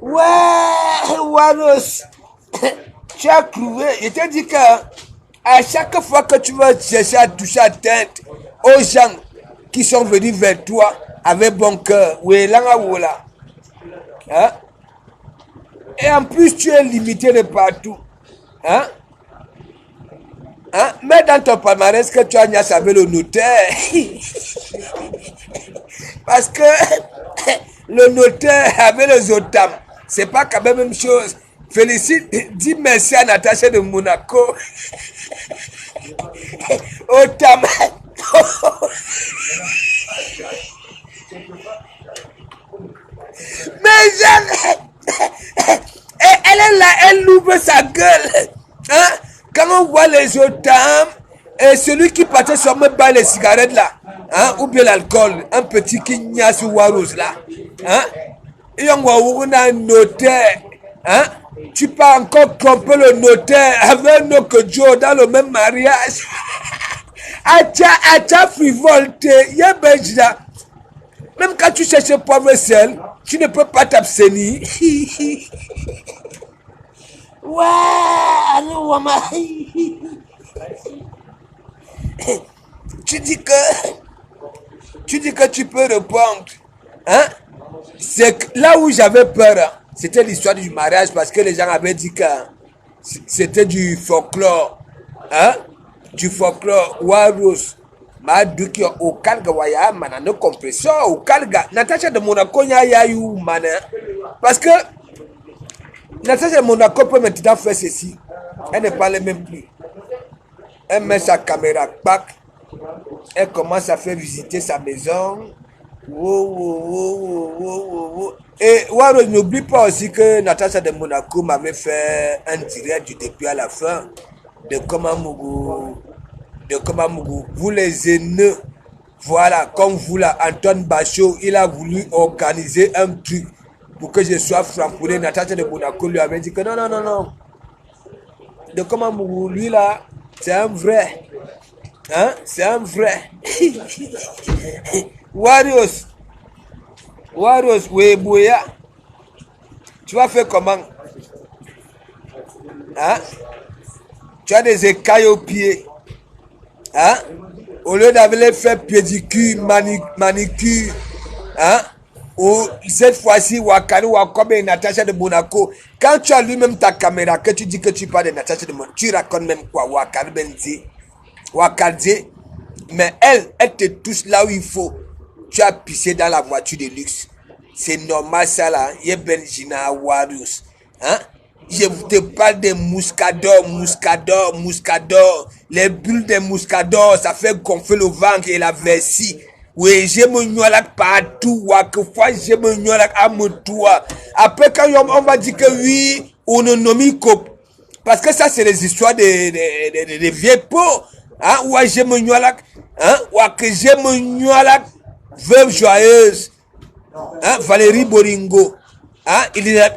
Ouais, Waros, tu as cloué. Je t'ai dit que à chaque fois que tu vas chercher à toucher la tête aux gens qui sont venus vers toi avec bon cœur, hein? Et en plus, tu es limité de partout. Hein? Hein? Mais dans ton palmarès que tu as niasse avec le notaire. Parce que le notaire avec les OTAM, c'est pas quand même la même chose. Félicite, dis merci à Natacha de Monaco. OTAM. Mais elle est là, elle ouvre sa gueule. Hein? Quand on voit les OTAM, et celui qui partait sur me bat les cigarettes là, hein? Ou bien l'alcool, un petit qui n'y sur Warose là, hein? Et on voit un notaire, hein? Tu peux encore tromper le notaire avec un autre Joe dans le même mariage. Acha frivolité, y'a là. Même quand tu cherches pauvre seul, tu ne peux pas t'abstenir. Ouais, allô, maman. Tu dis que tu peux répondre. Hein? C'est là où j'avais peur. Hein? C'était l'histoire du mariage parce que les gens avaient dit que c'était du folklore. Hein? Du folklore. Warose. Ma duki au Kalga waya mana no compression au Kalga. Natacha de Monaco ya eu mana. Parce que Natacha de Monaco peut maintenant faire ceci. Elle ne parle même plus. Elle met sa caméra back. Elle commence à faire visiter sa maison. Et Waro, n'oublie pas aussi que Natacha de Monaco m'avait fait un direct du début à la fin de comment vous les haineux, voilà, comme vous là, Antoine Bachot, il a voulu organiser un truc pour que je sois frappé. Natacha de Monaco lui avait dit que non. De comment lui là, c'est un vrai. Hein? C'est un vrai. Warriors, Weboya, tu vas faire comment? Hein? Tu as des écailles aux pieds. Hein? Au lieu d'aller faire pédicure, manicure, hein? Ou cette fois-ci, Wakari, Wakobe et Natacha de Monaco. Quand tu as lui-même ta caméra, que tu dis que tu parles de Natacha de Monaco, tu racontes même quoi? Wakari Benzi, Wakadze. Mais elle te touche là où il faut. Tu as pissé dans la voiture de luxe. C'est normal ça là. Il y a Benjina Warriors. Hein? Je te parle de Mouscador. Les bulles de Mouscador, ça fait gonfler le ventre et la vessie. Oui, j'aime Nyolak partout. Quelquefois, j'aime Nyolak à mon toit. Après, quand on va dire que oui, on ne nomme cop. Parce que ça, c'est les histoires de vieux pots. Hein? Ouais, j'aime Nyolak. Hein? Ouais, que j'aime Nyolak. Veuve joyeuse. Hein? Valérie Boringo. Hein?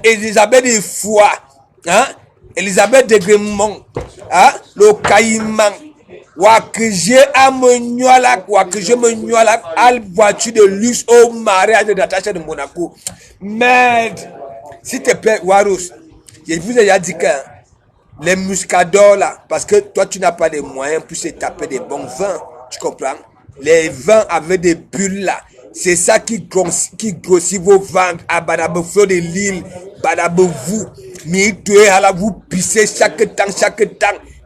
Elisabeth de Foix. Hein? Elisabeth de Grémont. Hein? Le Caïman. Wakje Amonyolak, Wakje Monyolak, al voiture de luxe au mariage de Natacha de Monaco. Merde. S'il te plaît, Warous, je vous ai déjà dit que les muscadors là, parce que toi tu n'as pas les moyens pour se taper des bons vins, tu comprends? Les vins avec des bulles là, c'est ça qui grossit vos ventes à Badabeflo de Lille, Badabevou, mais tu es à la vous pisser chaque temps.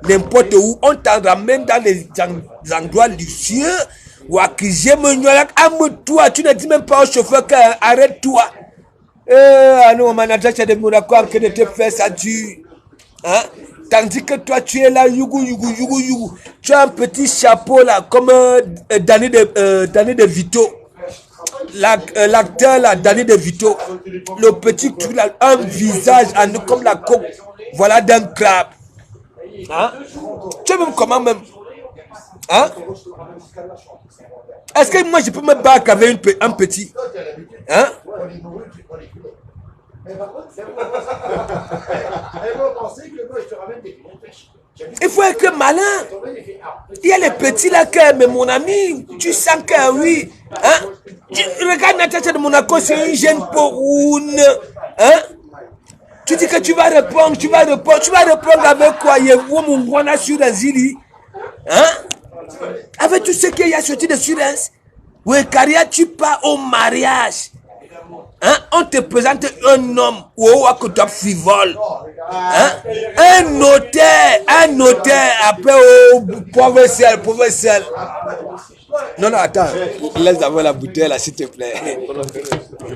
N'importe où, on t'en ramène dans les endroits luxueux. Ou à qui j'aime toi, tu ne dis même pas au chauffeur arrête-toi. Non, Natacha de Monaco, en train de te faire ça dure. Hein? Tandis que toi, tu es là, yougou. Tu as un petit chapeau là, comme Danny de Vito. L'acteur là, Danny de Vito. Le petit truc là, un visage comme la coque, voilà, d'un crabe. Hein? Tu sais même comment même? Hein? Est-ce que moi je peux me battre avec un petit? Hein? Il faut être malin. Il y a les petits là que, mais mon ami, tu sens que oui. Hein? Regarde Natacha de Monaco, c'est une jeune pourroune. Hein? Tu dis que tu vas répondre avec quoi? Il y a mon bon assurance. Hein? Avec tout ce qu'il y a sorti d'assurance. Oui, car tu pars au mariage. Hein? On te présente un homme ou un top frivole. Hein? Un notaire, après au pauvre ciel. Non, attends, laisse avoir la bouteille là, s'il te plaît.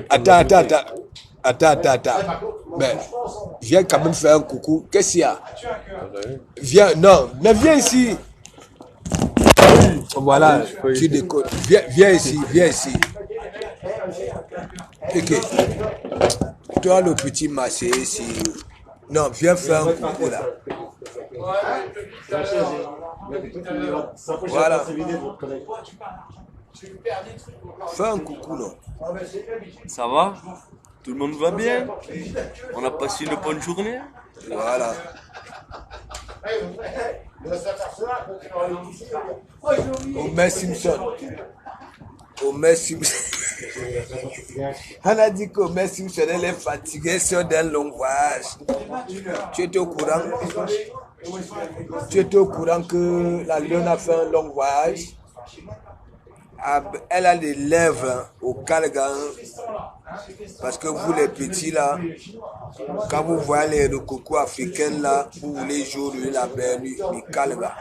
Attends. Mais viens quand même faire un coucou. Qu'est-ce qu'il y a? Viens, non, mais viens ici. Voilà, tu déconnes. Viens ici. Ok. Toi, le petit marché ici. Non, viens faire un coucou là. Voilà. Fais un coucou, non? Ça va? Tout le monde va bien? On a passé une bonne journée? Voilà. Homer Simpson. On a dit qu'Homer Simpson elle est fatigué sur d'un long voyage. Tu étais au courant? Que la lionne a fait un long voyage? Elle a des lèvres au calgan. Parce que vous les petits là, quand vous voyez les cocos africains là, vous voulez jouer la belle du calga.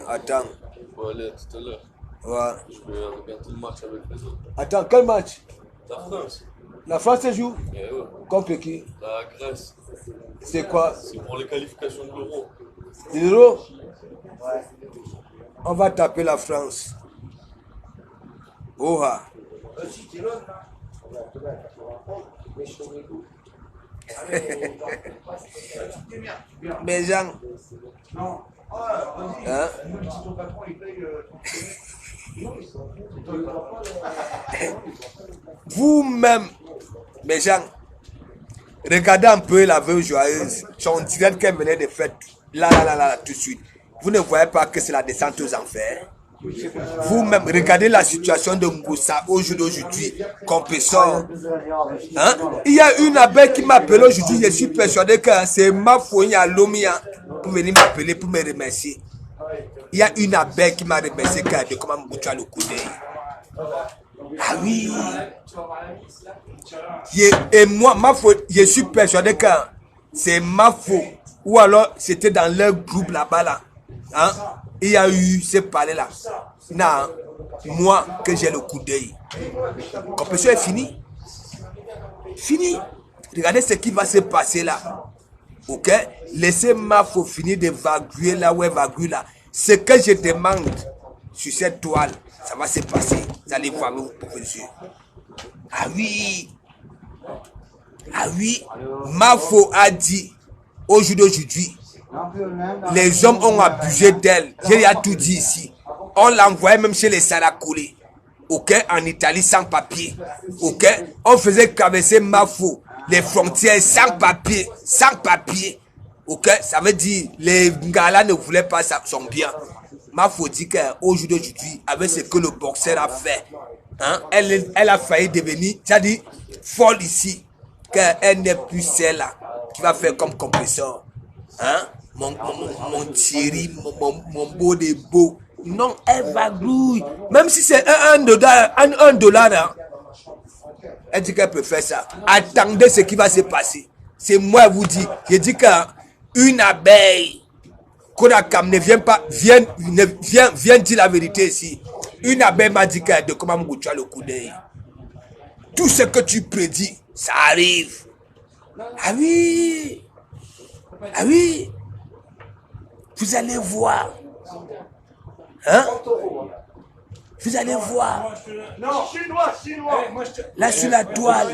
Attends. On va aller tout à l'heure. Ouais. Je vais regarder le match avec les autres. Attends, quel match? La France. La France se joue? Ouais. Contre qui? La Grèce. C'est quoi? C'est pour les qualifications de l'Euro. L'Euro? On va taper la France. Oh ah. Mais Jean. Hein? Vous-même, mes gens, regardez un peu la veuve joyeuse. On dirait qu'elle venait de faire là, tout de suite. Vous ne voyez pas que c'est la descente aux enfers? Vous-même, regardez la situation de Moussa au jour d'aujourd'hui, compétition. Hein? Il y a une abeille qui m'appelle aujourd'hui, je suis persuadé que c'est ma folie à l'Omia pour venir m'appeler, pour me remercier. Il y a une abeille qui m'a remercié car de comment Moussa le coup d'œil. Ah oui. Et moi, ma faute, je suis persuadé que c'est ma faute. Ou alors c'était dans leur groupe là-bas là. Hein? Il y a eu ce palais-là. Non, moi que j'ai le coup d'œil. Compétition est finie. Fini. Regardez ce qui va se passer là. Ok? Laissez Mafo finir de vaguer là où elle vague là. Ce que je demande sur cette toile, ça va se passer. Vous allez voir, vous pouvez dire. Ah oui. Mafo a dit au jour d'aujourd'hui. Les hommes ont abusé d'elle. J'ai tout dit ici. On l'envoyait même chez les Sarakoulés. Ok, en Italie sans papier. Ok, on faisait traverser Mafo les frontières sans papier. Ok, ça veut dire les Ngala ne voulaient pas son bien. Mafo dit qu'aujourd'hui, avec ce que le boxeur a fait, hein, elle a failli devenir, c'est-à-dire folle ici, qu'elle n'est plus celle-là qui va faire comme compresseur. Hein? Mon Thierry, mon beau des beaux. Non, elle va grouiller. Même si c'est $1, hein, elle dit qu'elle peut faire ça. Attendez ce qui va se passer. C'est moi vous dis. Je dis qu'une abeille, Kodakam ne vient pas, viens dire la vérité ici. Une abeille m'a dit que de comment tu as le coup d'œil. Tout ce que tu prédis, ça arrive. Ah oui. Vous allez voir. Hein? Vous allez voir. Non, chinois. Là sur la toile.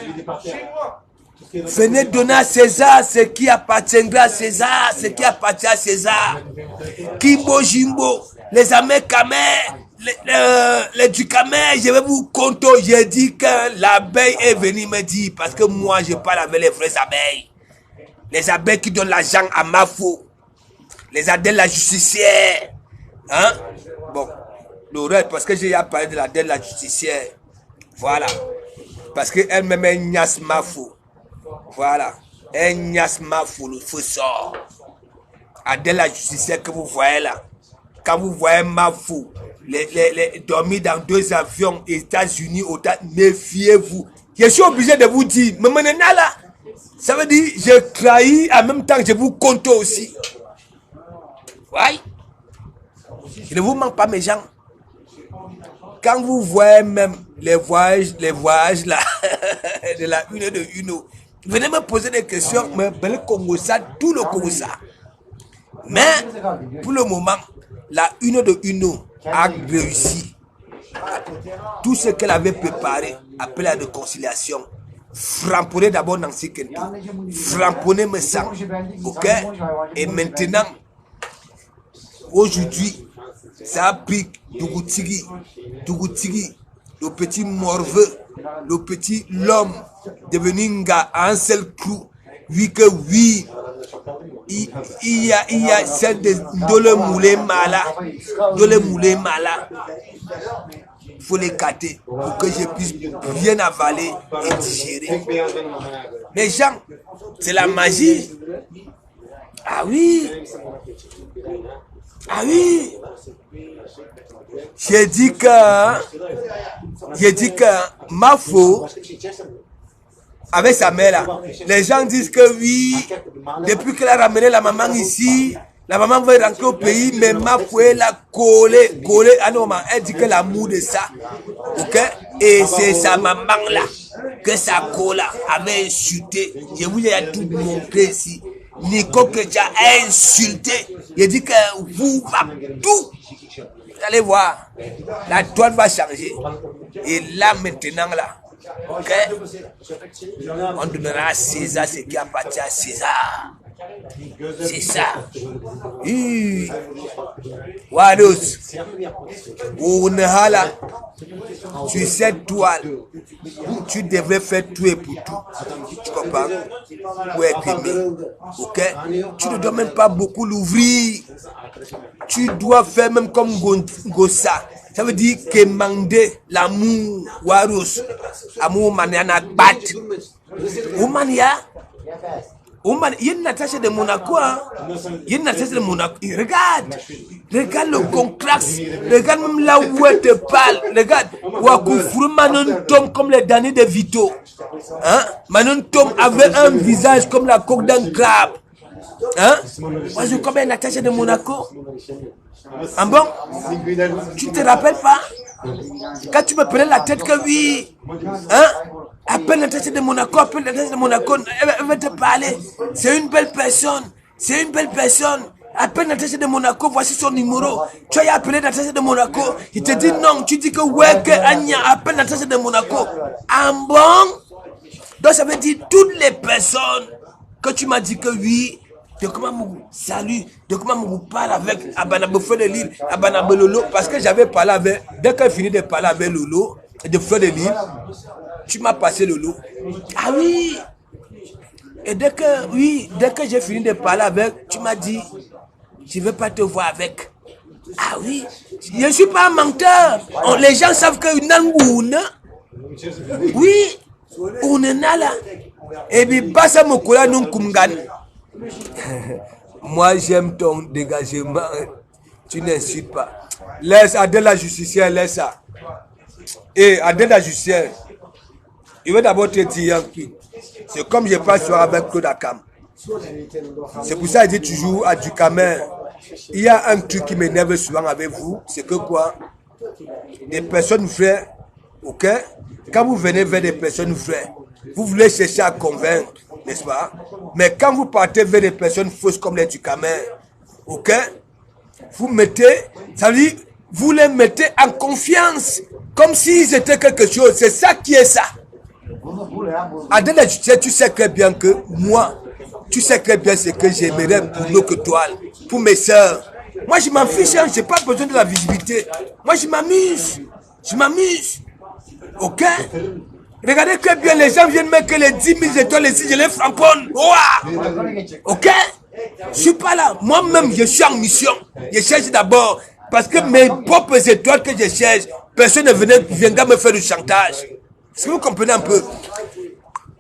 Venez donner à César ce qui appartiendra à César, ce qui appartient à César. Kimbo Jimbo, les Américains, les Ducamais, je vais vous compter. J'ai dit que l'abeille est venue me dire, parce que moi je parle avec les vraies abeilles. Les abeilles qui donnent l'argent à Mafo. Les Adèles la justicière. Hein? Bon, le reste, parce que j'ai parlé de l'Adèle la justicière. Voilà. Parce qu'elle-même est Nias Mafo. Voilà. Elle Nias Mafo, le feu sort. Adèle la justicière que vous voyez là. Quand vous voyez Mafo, dormir dans 2 avions, États-Unis, méfiez-vous. Je suis obligé de vous dire, mais maintenant là, ça veut dire je trahis en même temps que je vous compte aussi. Oui. Je ne vous manque pas mes gens. Quand vous voyez même les voyages là, de la une de Uno, venez me poser des questions, mais le Congo ça, tout le Congo ça. Mais pour le moment, la une de Uno a réussi. Tout ce qu'elle avait préparé, appelé à la réconciliation, framponner d'abord dans ce qu'elle dit. Framponner me sang. Ok? Et maintenant, aujourd'hui, ça a pris Dougoutigui, le petit morveux, le petit l'homme devenu Nga à un seul coup. Oui que oui, il y a celle de le moulé mala, il faut les capter pour que je puisse bien avaler et digérer. Mais gens, c'est la magie. Ah oui. Ah oui. J'ai dit que Mafo, avec sa mère là, les gens disent que oui, depuis qu'elle a ramené la maman ici, la maman veut rentrer au pays, mais Mafo l'a collé, ah non, elle dit que l'amour de ça, ok, et c'est sa maman là, que sa cola avait insulté, je vous ai tout montré ici, Nico Ketia a insulté, il dit que vous va tout. Vous allez voir, la toile va changer. Et là, maintenant, là, ok, on donnera à César ce qui appartient à César. C'est ça. Wados, tu sais, toile, tu devrais faire tout et pour tout. Tu comprends? Pour être aimé. Ok? Tu ne dois même pas beaucoup l'ouvrir. Tu dois faire même comme Gossa. Ça veut dire que demander l'amour, Waros, amour maniana bat. Oumania. Il y a une attache de Monaco. Il y a une attache de Monaco. Regarde le contraste. Regarde même là où elle te parle. Regarde. Wakoufou Manon Tom comme les derniers de Vito. Hein? Manon Tom avait un visage comme la coque d'un crabe. Hein? Moi je connais une attache de Monaco. Ah bon? Tu ne te rappelles pas? Quand tu me prenais la tête que oui. Hein? Appelle l'attaché de Monaco, elle va te parler. C'est une belle personne. Appelle l'attaché de Monaco, voici son numéro. Tu as appelé l'attaché de Monaco. Il te dit non, tu dis que ouais, que Anya, appelle l'attaché de Monaco. Ah bon? Donc ça veut dire toutes les personnes que tu m'as dit que oui, de comment vous salue, de comment vous parle avec Abanabo Feu de Lille, Abanabo Lolo, parce que j'avais parlé avec, dès qu'elle finit de parler avec Lolo, de Feu de Lille, tu m'as passé le lot. Ah oui. Et dès que j'ai fini de parler avec, tu m'as dit, je ne veux pas te voir avec. Ah oui. Je ne suis pas un menteur. Les gens savent que Nangouna. Oui. On est là. Et puis, Bassa Mokola Nunkumgan. Moi, j'aime ton dégagement. Tu n'insultes pas. Laisse Adèle la justicière, laisse ça. Et Adèle la justicière. Il veut d'abord te dire c'est comme je passe soir avec Claude Akam. C'est pour ça qu'il dit toujours à Ducamer. Il y a un truc qui m'énerve souvent avec vous, c'est que quoi? Des personnes vraies, ok? Quand vous venez vers des personnes vraies, vous voulez chercher à convaincre, n'est-ce pas? Mais quand vous partez vers des personnes fausses comme les Ducamer, ok? Vous mettez, ça veut dire, vous les mettez en confiance, comme s'ils étaient quelque chose. C'est ça qui est ça. Adèle, tu sais très bien que moi, tu sais très bien ce que j'aimerais pour nos toiles, pour mes soeurs. Moi, je m'en fiche, je n'ai pas besoin de la visibilité. Moi, je m'amuse. Ok? Regardez que bien les gens viennent mettre les 10 000 étoiles ici, je les framponne. Ok? Je ne suis pas là. Moi-même, je suis en mission. Je cherche d'abord. Parce que mes propres étoiles que je cherche, personne ne viendra me faire du chantage. Est-ce que vous comprenez un peu?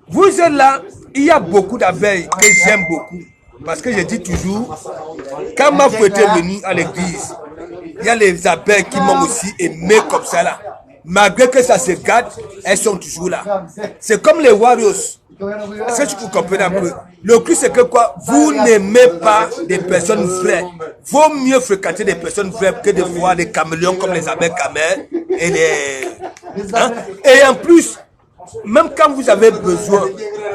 Vous êtes là, il y a beaucoup d'abeilles que j'aime beaucoup. Parce que je dis toujours, quand Mafou était venu à l'église, il y a les abeilles qui m'ont aussi aimé comme ça là. Malgré que ça se gâte, elles sont toujours là. C'est comme les Warriors. Est-ce que vous comprenez un peu? Le plus c'est que quoi? Vous n'aimez pas des personnes vraies. Vaut mieux fréquenter des personnes vraies que de voir des caméléons comme les abeilles camels et les... Hein? Et en plus, même quand vous avez besoin,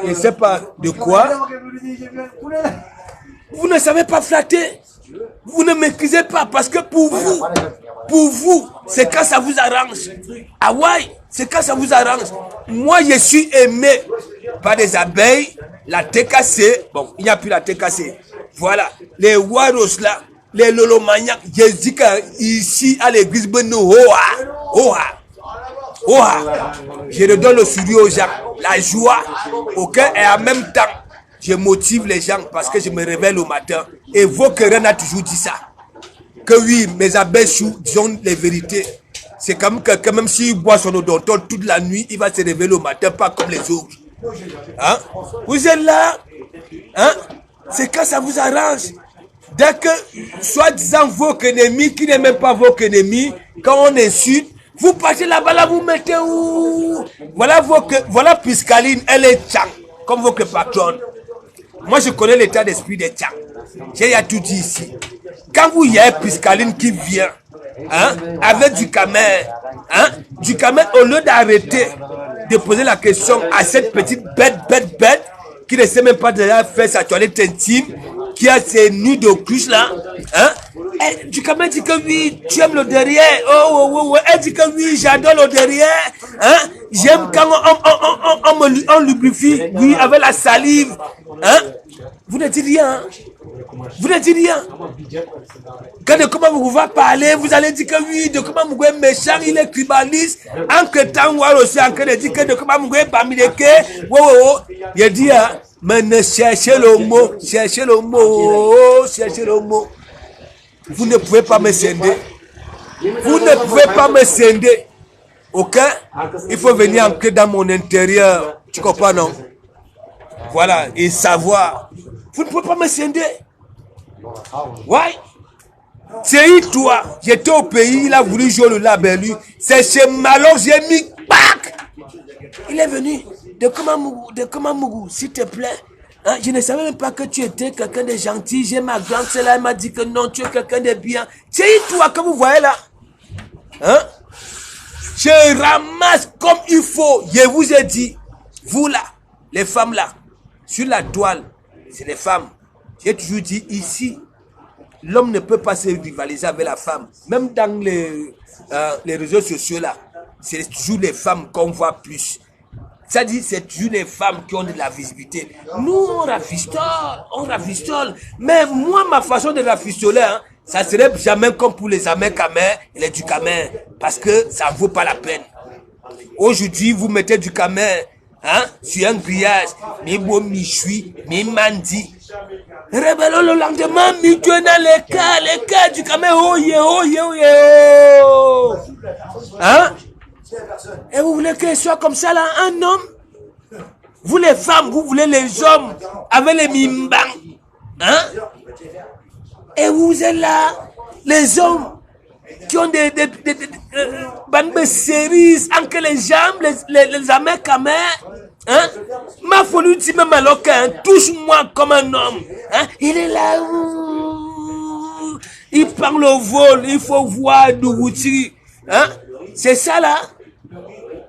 je ne sais pas de quoi, vous ne savez pas flatter. Vous ne maîtrisez pas parce que pour vous, c'est quand ça vous arrange. Ah ouais, c'est quand ça vous arrange. Moi, je suis aimé par des abeilles, la TKC. Bon, il n'y a plus la TKC. Voilà, les Waros là, les Lolomaniacs. Je dis qu'ici, à l'église, je redonne le studio aux gens, la joie, ok, et en même temps, je motive les gens parce que je me réveille au matin. Et vos querelles a toujours dit ça. Que oui, mes abeilles chou, disons les vérités. C'est comme quelqu'un, même s'il boit son odontol toute la nuit, il va se réveiller au matin, pas comme les autres. Hein? Vous êtes là? Hein? C'est quand ça vous arrange. Dès que, soi-disant, vos ennemis, qui n'aiment même pas vos ennemis, quand on insulte, vous partez là-bas, là, vous mettez où? Voilà Piscaline, elle est tchang, comme votre patronne. Moi, je connais l'état d'esprit des tchang. J'ai tout dit ici. Quand vous y avez Piscaline qui vient, hein, avec du camel, hein, au lieu d'arrêter de poser la question à cette petite bête, qui ne sait même pas déjà faire sa toilette intime, qui a ses nuits de couche là, hein, et du camel dit que oui, tu aimes le derrière, elle dit que oui, j'adore le derrière, hein, j'aime quand on lubrifie, oui, avec la salive, hein, vous ne dites rien, hein? Vous ne dites rien. Quand de comment vous va parler, vous allez dire que oui, de comment vous êtes méchant, il est tribaliste. En que temps, ou aussi en que de dire que de comment vous êtes bamileke. Il dit, mais ne cherchez le mot, cherchez le mot. Vous ne pouvez pas me scinder. Vous ne pouvez pas me scinder. Ok? Il faut venir entrer dans mon intérieur. Tu comprends, non? Voilà, et savoir. Vous ne pouvez pas me scinder. Ouais. C'est toi. J'étais au pays, il a voulu jouer le label. C'est chez Malo, j'ai mis. Bac. Il est venu. De Komamougou, s'il te plaît. Hein, je ne savais même pas que tu étais quelqu'un de gentil. J'ai ma grande sœur là, elle m'a dit que non, tu es quelqu'un de bien. C'est toi, comme vous voyez là. Hein? Je ramasse comme il faut. Je vous ai dit, vous là, les femmes là, sur la toile, c'est les femmes. J'ai toujours dit ici, l'homme ne peut pas se rivaliser avec la femme. Même dans les réseaux sociaux là, c'est toujours les femmes qu'on voit plus. Ça dit, c'est toujours les femmes qui ont de la visibilité. Nous, on rafistole. Mais moi, ma façon de rafistoler, hein, ça serait jamais comme pour les amers camers et les du camer. Parce que ça ne vaut pas la peine. Aujourd'hui, vous mettez du camer, hein, sur un grillage, mi beau, mi chui, mi mandi. Rebellons le lendemain, mi tué dans les cas du camer, oh. Hein? Et vous voulez qu'il soit comme ça là, un homme? Vous les femmes, vous voulez les hommes avec les mimbang? Hein? Et vous êtes là, les hommes qui ont des bandes séries, entre les jambes, les amers camers. Hein? Ma folie dit même alors qu'un touche-moi comme un homme. Hein? Il est là. Il parle au vol, il faut voir d'où tu. Hein? C'est ça là.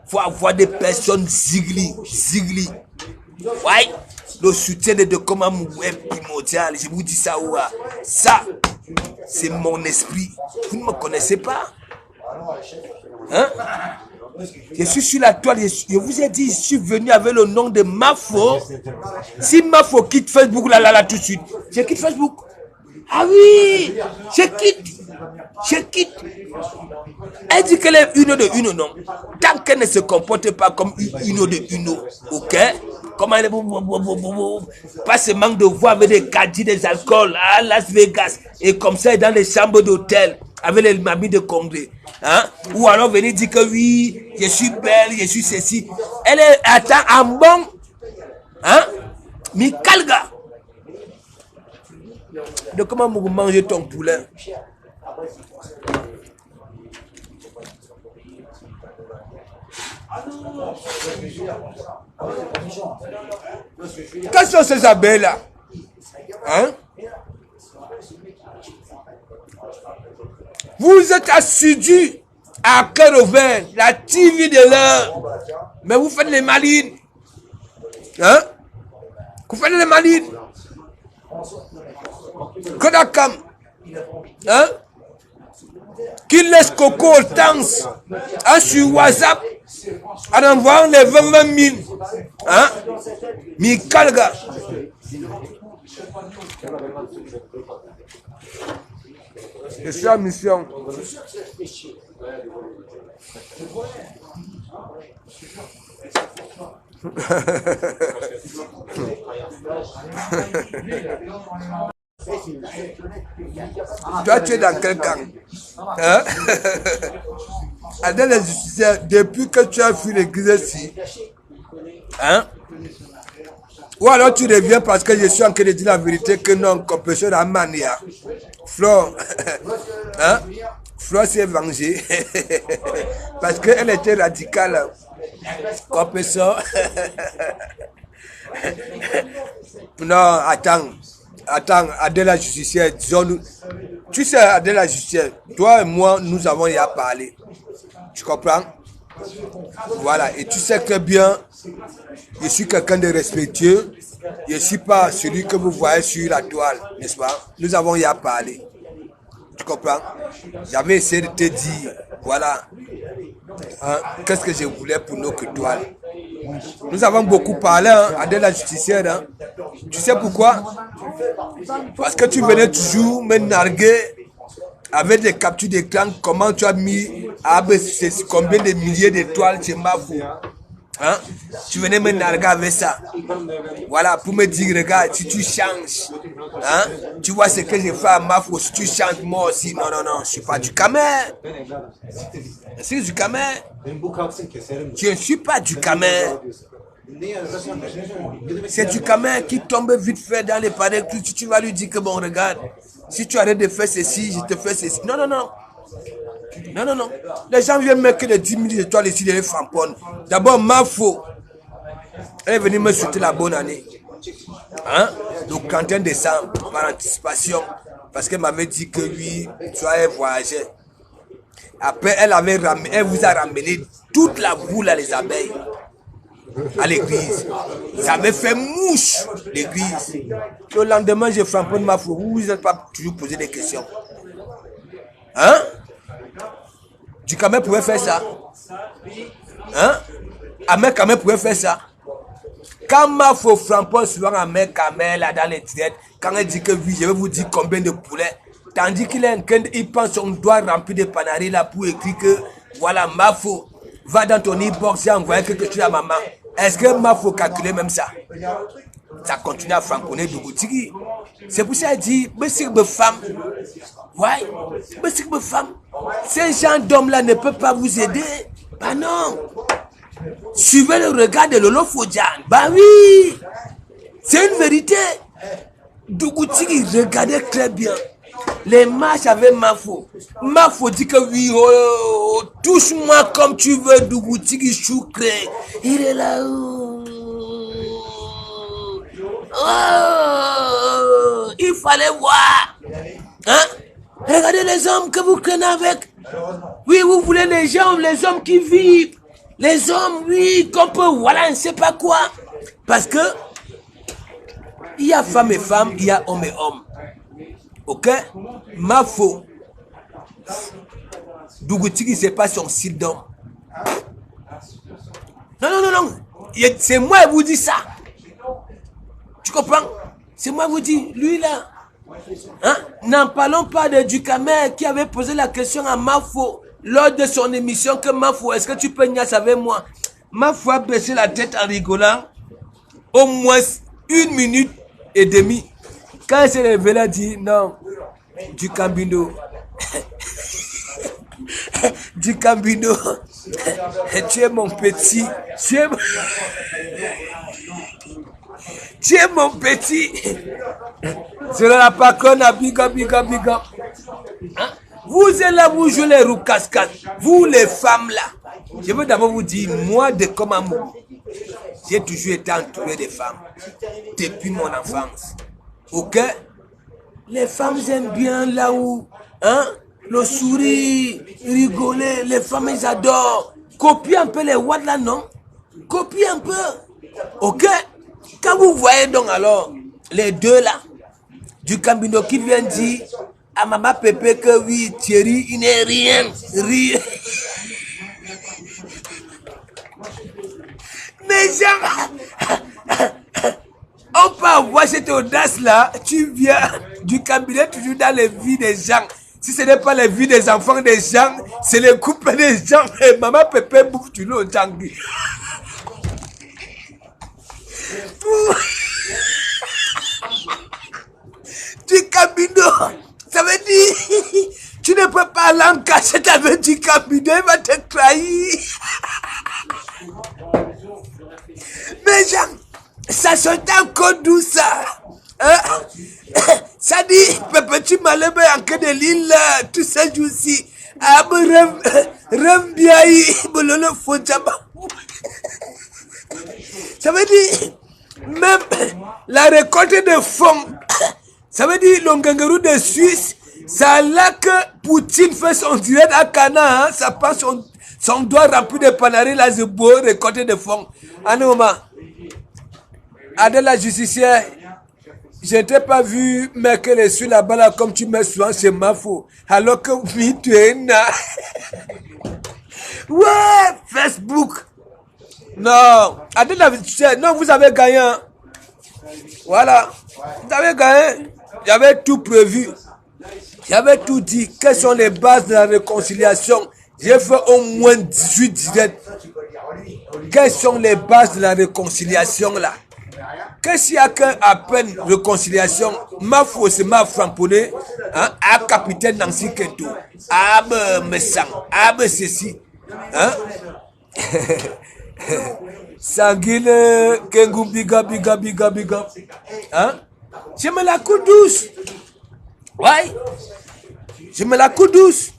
Faut avoir des personnes zigli. Ouais. Le soutien de Komamougou est primordial. Je vous dis ça ou ça, c'est mon esprit. Vous ne me connaissez pas. Hein? Je suis sur la toile. Je vous ai dit, je suis venu avec le nom de Mafo. Si Mafo quitte Facebook, là, tout de suite. Je quitte Facebook. Ah oui, je quitte. Elle dit qu'elle est une de non. Tant qu'elle ne se comporte pas comme une de une, ok? Comment elle est, pas ce manque de voix avec des caddies, des alcools à Las Vegas et comme ça dans les chambres d'hôtel avec les mamies de congrès, hein? Ou alors venir dire que oui, je suis belle, je suis ceci. Elle est en bon, hein? Mikalga. De comment vous mangez ton poulet? Quelles sont ces abeilles-là? Hein? Vous êtes assidus à cœur ouvert, la TV de l'heure, mais vous faites les malines. Hein? Vous faites les malines. Kodakam. Hein? Qui laisse Coco Hortense hein, sur WhatsApp en envoyant les 20 000. Hein? Mikalga. Je suis en mission. Toi, tu es dans quel camp? Hein? Adèle les justiciers, depuis que tu as fui l'église ici, hein? Ou alors tu reviens parce que je suis en train de dire la vérité que non, compétition à mania. Flore, hein? Flore s'est vengée parce qu'elle était radicale. Compétition. Non, attends, Adèle la justicière, disons-nous. Tu sais, Adèle la justicière, toi et moi, nous avons y à parler. Tu comprends? Voilà, et tu sais que bien, je suis quelqu'un de respectueux. Je ne suis pas celui que vous voyez sur la toile, n'est-ce pas? Nous avons y à parler. Tu comprends? J'avais essayé de te dire, voilà, hein, qu'est-ce que je voulais pour notre toile. Nous avons beaucoup parlé, hein, Adèle la justicière. Hein. Tu sais pourquoi? Parce que tu venais toujours me narguer avec des captures d'écran, comment tu as mis combien de milliers d'étoiles chez Mafou. Hein? Tu venais me narguer avec ça. Voilà, pour me dire, regarde, si tu changes, hein, tu vois ce que j'ai fait à Mafou, si tu changes, moi aussi. Non, non, non, je ne suis pas du Camer. Je suis du Camer. Je ne suis pas du Camer. C'est du Camer qui tombe vite fait dans les pareils. Tu vas lui dire que bon, regarde, si tu arrêtes de faire ceci, je te fais ceci. Non, non, non. Non, non, non. Les gens viennent mettre que les 10 000 étoiles ici, les frampons. D'abord, Mafou, elle est venue me souhaiter la bonne année. Hein? Donc, 31 décembre, par anticipation, parce qu'elle m'avait dit que lui, tu allais voyager. Après, elle vous a ramené toute la boule à les abeilles, à l'église. Ça avait fait mouche, l'église. Le lendemain, j'ai frappé de Mafou. Vous n'êtes pas toujours posé des questions. Hein? Du Camer pouvait faire ça. Hein? Ahmed Camer pouvait faire ça. Quand Mafou frappons souvent Ahmed Camer là dans les traites, quand elle dit que oui, je vais vous dire combien de poulets, tandis qu'il il pense son doigt rempli de panaris là pour écrire que voilà, Mafou, va dans ton e-box et envoie quelque chose à maman. Est-ce que Mafou calculait même ça? Ça continue à franconner Dougoutigi. C'est pour ça qu'elle dit, mais c'est une femme. Ouais, mais c'est une femme. Ces gens d'hommes-là ne peuvent pas vous aider. Bah non. Suivez le regard de Lolo Fodjan. Bah oui. C'est une vérité. Dougoutigi regardait très bien. Les marches avec Mafou. Mafou dit que oui, oh, touche-moi comme tu veux, Dougoutigi choucré. Il est là. Oh, il fallait voir. Hein? Regardez les hommes que vous craignez avec. Oui, vous voulez les hommes qui vivent. Les hommes, oui, qu'on peut, voilà, on ne sait pas quoi. Parce que il y a femmes et femmes, il y a hommes et hommes. Ok? Mafou. Dougoutigi, c'est pas son site d'homme. Non, non, non, non. C'est moi qui vous dis ça. Tu comprends? C'est moi qui vous dis, lui là. Hein? N'en parlons pas de Ducamer qui avait posé la question à Mafou lors de son émission que Mafou, est-ce que tu peux niaiser avec moi? Mafou a baissé la tête en rigolant au moins 1 minute et demie. Quand elle s'est réveillée, elle a dit non, Ducambino. Ducambino, tu es mon petit. Tu es mon petit. C'est la pacone à biga. Hein? Vous êtes là, vous jouez les roues cascades. Vous les femmes là. Je veux d'abord vous dire, moi de Komamou, j'ai toujours été entouré de femmes depuis mon enfance. Ok? Les femmes aiment bien là où, hein, le sourire, rigoler, les femmes ils adorent. Copier un peu les watts là, non? Copier un peu. Ok? Quand vous voyez donc alors les deux là, du Cambino qui vient dire à Maman Pépé que oui, Thierry, il n'est rien. Mais genre, on peut avoir cette audace-là, tu viens du cabinet toujours dans les vies des gens. Si ce n'est pas les vies des enfants des gens, c'est les couples des gens. Et Maman Pépé bouffe du lot Djangui. Du cabinet, ça veut dire, tu ne peux pas aller en cachette avec du cabinet, il va te trahir. Mais genre, ça saute encore d'où ça? Hein? Ça dit, Pépé, malheur en que de l'île, tous ces jours-ci. Ah, rêve bien, le faut ça veut dire, même la récolte de fonds, ça veut dire l'ongangarou de Suisse, c'est là que Poutine fait son direct à Cana, hein? Ça passe son doigt rempli de panaris, là, c'est beau, récolter de fonds. À un moment, Adèle la justicière, je n'ai pas vu Merkel sur là-bas là, comme tu mets souvent chez Mafo. Alors que oui, tu es là. Ouais, Facebook. Non, Adèle la justicière, non, vous avez gagné. Hein. Voilà, vous avez gagné. J'avais tout prévu. J'avais tout dit. Quelles sont les bases de la réconciliation? J'ai fait au moins 18 directs. Quelles sont les bases de la réconciliation là? Qu'est-ce qu'il y a qu'à peine réconciliation? Ma faux, c'est ma framponné, hein, à capitaine Nancy Kento, à Messang, à ceci, hein? Sanguine, Kengou, biga, hein? Je me la coupe douce. Ouais, je me la coupe douce.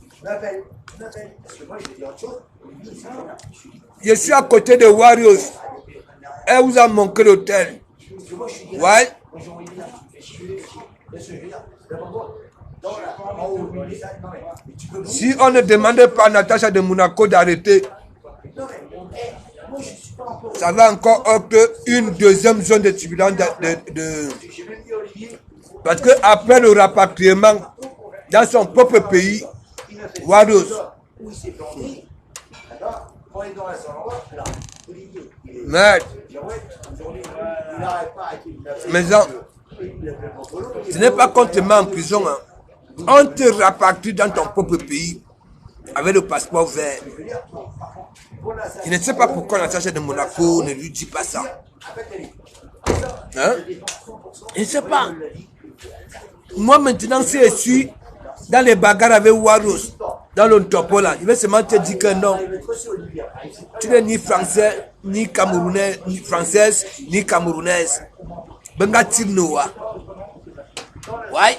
Je suis à côté de Warriors. Elle vous a manqué l'hôtel. Ouais. Si on ne demande pas à Natacha de Monaco d'arrêter, ça va encore être une deuxième zone de turbulence parce que après le rapatriement dans son propre pays, Warriors. Merde. Mais non, ce n'est pas qu'on te met en prison. Hein. On te rapatrie dans ton propre pays avec le passeport vert. Je ne sais pas pourquoi la Natacha de Monaco ne lui dit pas ça. Hein? Je ne sais pas. Moi maintenant, si je suis dans les bagarres avec Warros, dans le topo là, je vais seulement te dire que non. Tu n'es ni français, ni camerounais, ni française, ni camerounaise. Benga Tirnoa. Ouais.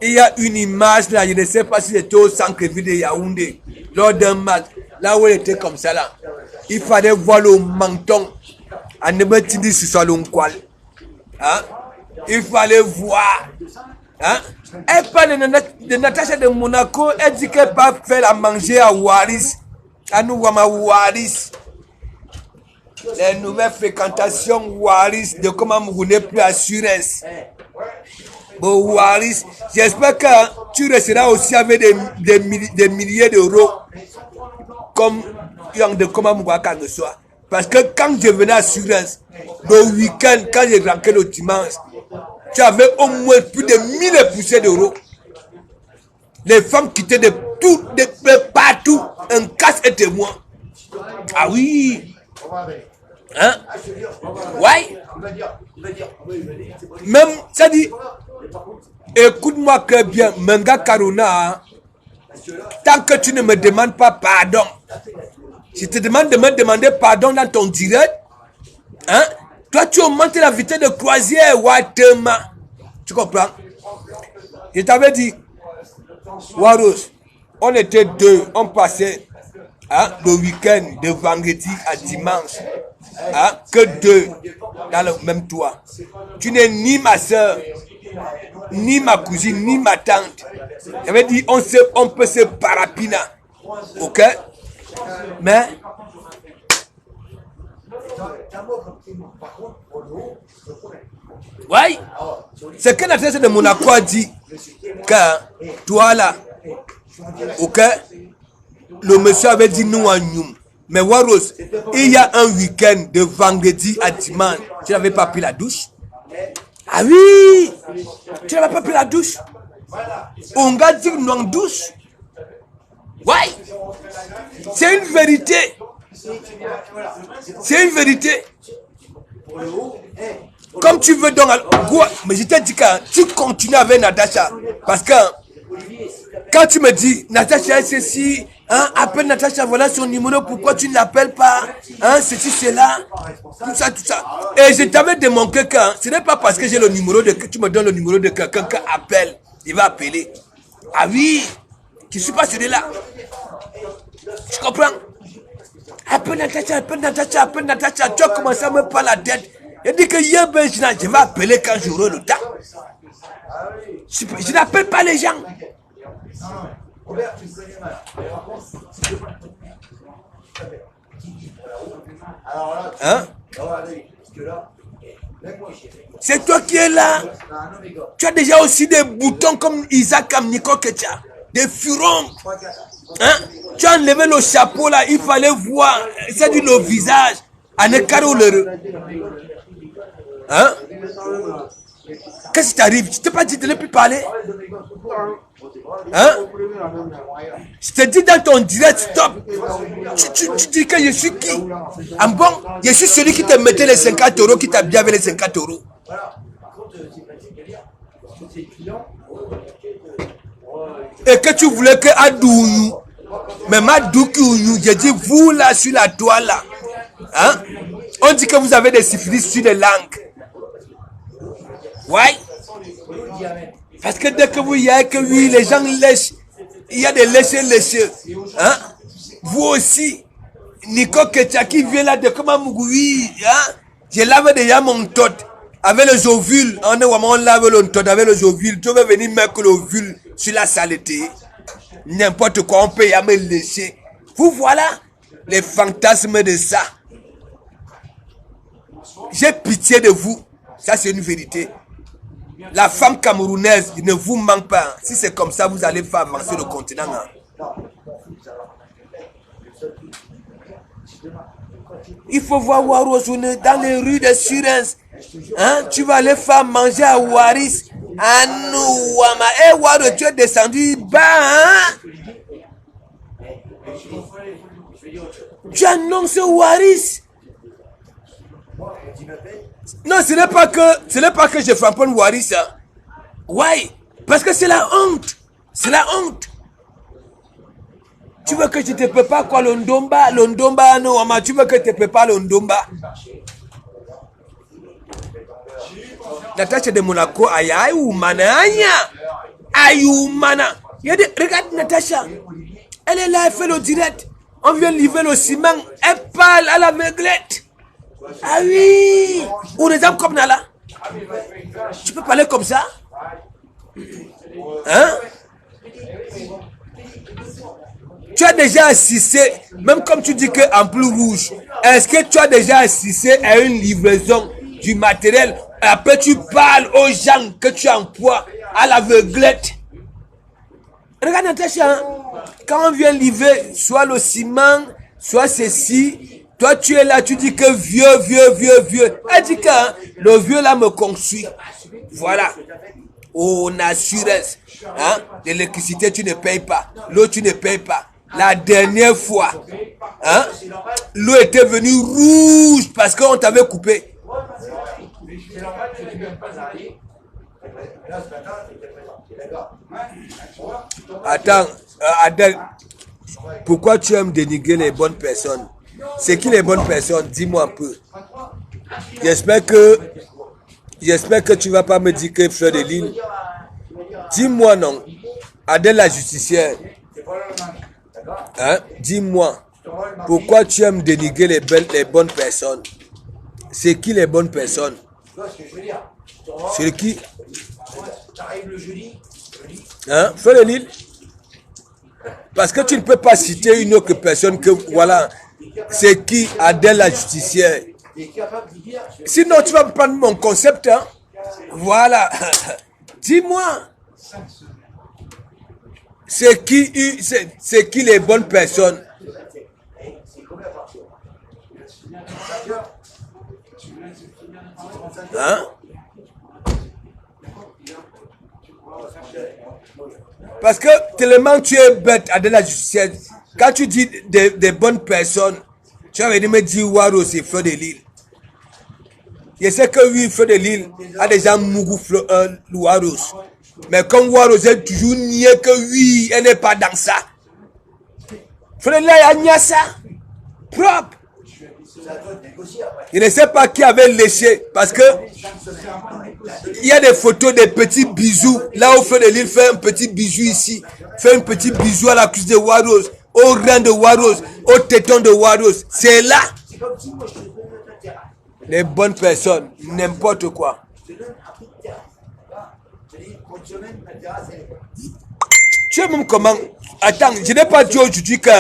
Il y a une image là, je ne sais pas si c'était au centre ville de Yaoundé, lors d'un match, là où elle était comme ça là. Il fallait voir le menton. À ne pas dire si c'est le poil. Hein? Il fallait voir. Hein? Elle parle de Natacha de Monaco, elle dit qu'elle va faire à manger à Waris. À nous, à Waris. Les nouvelles fréquentations Waris de comment vous n'êtes plus assurance. Bon, Waris, j'espère que tu resteras aussi avec des milliers d'euros comme de comment vous que soit. Parce que quand je venais à assurance, le week-end, quand j'ai rentré le dimanche, tu avais au moins plus de 1000 poussées d'euros. Les femmes quittaient de tout, de partout, un casse et témoin. Ah oui. Hein? Ouais. Même, ça dit, écoute-moi très bien, Menga Karuna, hein, tant que tu ne me demandes pas pardon, je te demande de me demander pardon dans ton direct, hein? Toi, tu augmentes la vitesse de croisière, Watema. Tu comprends? Je t'avais dit, Warros, on était deux, on passait hein, le week-end de vendredi à dimanche, hein, que 2 dans le même toit. Tu n'es ni ma soeur, ni ma cousine, ni ma tante. Je veux dire, on peut se parapiner. Ok? Mais ouais, c'est que l'adresse de Monaco a dit que toi là, ok, le monsieur avait dit non à nous. Mais Waros, il y a un week-end de vendredi à dimanche, tu n'avais pas pris la douche? Ah oui, tu n'avais pas pris la douche? On va dire non douche? Ouais, c'est une vérité. C'est une vérité. Comme tu veux donc, mais je t'ai dit que tu continues avec Natacha. Parce que quand tu me dis, Natacha est ceci, hein, appelle Natacha, voilà son numéro, pourquoi tu ne l'appelles pas, hein, ceci, cela, tout ça, tout ça. Et je t'avais démontré que ce n'est pas parce que j'ai le numéro de que tu me donnes le numéro de quelqu'un qui appelle, il va appeler. Ah oui, tu ne suis pas celui-là. Tu comprends? Appelle Natacha, appelle Natacha, appelle Natacha. Tu as commencé à me parler la tête. Il dit que hier, ben, je vais appeler quand j'aurai le temps. Je n'appelle pas les gens. Hein? C'est toi qui es là. Tu as déjà aussi des boutons comme Isaac Amnico Ketia. Des furons. Hein? Tu as enlevé le chapeau là, il fallait voir, c'est du le visage. Hein? Qu'est-ce qui t'arrive? Tu t'es pas dit de ne plus parler? Hein? Je te dis dans ton direct, stop. Tu dis que je suis qui? Ah bon? Je suis celui qui te mettait les 50 €, qui t'a bien avec les 50 €. Et que tu voulais que Adou, même Adou qui j'ai dit vous là sur la toile là. Hein? On dit que vous avez des syphilis sur les langues. Ouais. Parce que dès que vous y avez que oui, les gens lèchent. Il y a des léchés. Hein? Vous aussi. Nico Ketia qui vient là de comment Mougoui. Hein? Je lave déjà mon tot. Avec les ovules. On lave le tot avec les ovules. Tu veux venir mettre l'ovule sur la saleté. N'importe quoi, on peut y aller lécher. Vous voilà les fantasmes de ça. J'ai pitié de vous. Ça, c'est une vérité. La femme camerounaise ne vous manque pas. Si c'est comme ça, vous allez faire avancer le continent. Il faut voir Waros dans les rues de Surens. Hein? Tu vas aller faire manger à Waris. À Nouama. Eh, Waros, tu es descendu bas. Hein? Tu annonces Waris. Non, ce n'est pas que je frappe un Waris. Hein. Ouais, parce que c'est la honte. C'est la honte. Tu veux que je te prépare quoi, l'ondomba, non, maman, tu veux que je te prépare l'ondomba. Natacha de Monaco, ayumana. Regarde Natacha. Elle est là, elle fait le direct. On vient livrer le ciment. Elle parle à la maiglette. Ah oui! Ou les hommes comme Nala. Tu peux parler comme ça? Hein? Tu as déjà assisté, même comme tu dis qu'en plus rouge, est-ce que tu as déjà assisté à une livraison du matériel? Après tu parles aux gens que tu emploies à l'aveuglette. Regarde Natacha, quand on vient livrer soit le ciment, soit ceci, toi, tu es là, tu dis que vieux. Elle dit que hein, le vieux là me construit. Voilà. On assurance. Hein? L'électricité, tu ne payes pas. L'eau, tu ne payes pas. La dernière fois, hein, l'eau était venue rouge parce qu'on t'avait coupé. Attends, Adèle, pourquoi tu aimes dénigrer les bonnes personnes? C'est qui les bonnes personnes? Dis-moi un peu. J'espère que tu ne vas pas me dire que Fleur de Lille. Dis-moi non. Adèle la justicière. Hein? Dis-moi. Pourquoi tu aimes dénigrer les bonnes personnes? C'est qui les bonnes personnes? Tu vois ce que je veux dire? C'est qui? Tu arrives le jeudi. Hein? Fais le Lille. Parce que tu ne peux pas citer une autre personne que, voilà, c'est qui Adèle la justicière. Sinon, tu vas prendre mon concept, hein? Voilà. Dis-moi. C'est qui les bonnes personnes? Hein? Parce que tellement tu es bête à de la justice. Quand tu dis des bonnes personnes, tu as venu me dire Waros et Fleur de Lille. Je sais que oui, Fleur de Lille a déjà Mougou Waros. Mais comme Waros est toujours nié que oui, elle n'est pas dans ça. Fleur de Lille a nié ça. Propre. Je ne sais pas qui avait léché parce que il y a des photos des petits bisous. Là où Fleur de Lille fait un petit bisou ici, fait un petit bisou à la cuisse de Waros, au rein de Waros, au téton de Waros. C'est là. Les bonnes personnes, n'importe quoi. Tu sais même comment. Attends, je n'ai pas dit aujourd'hui que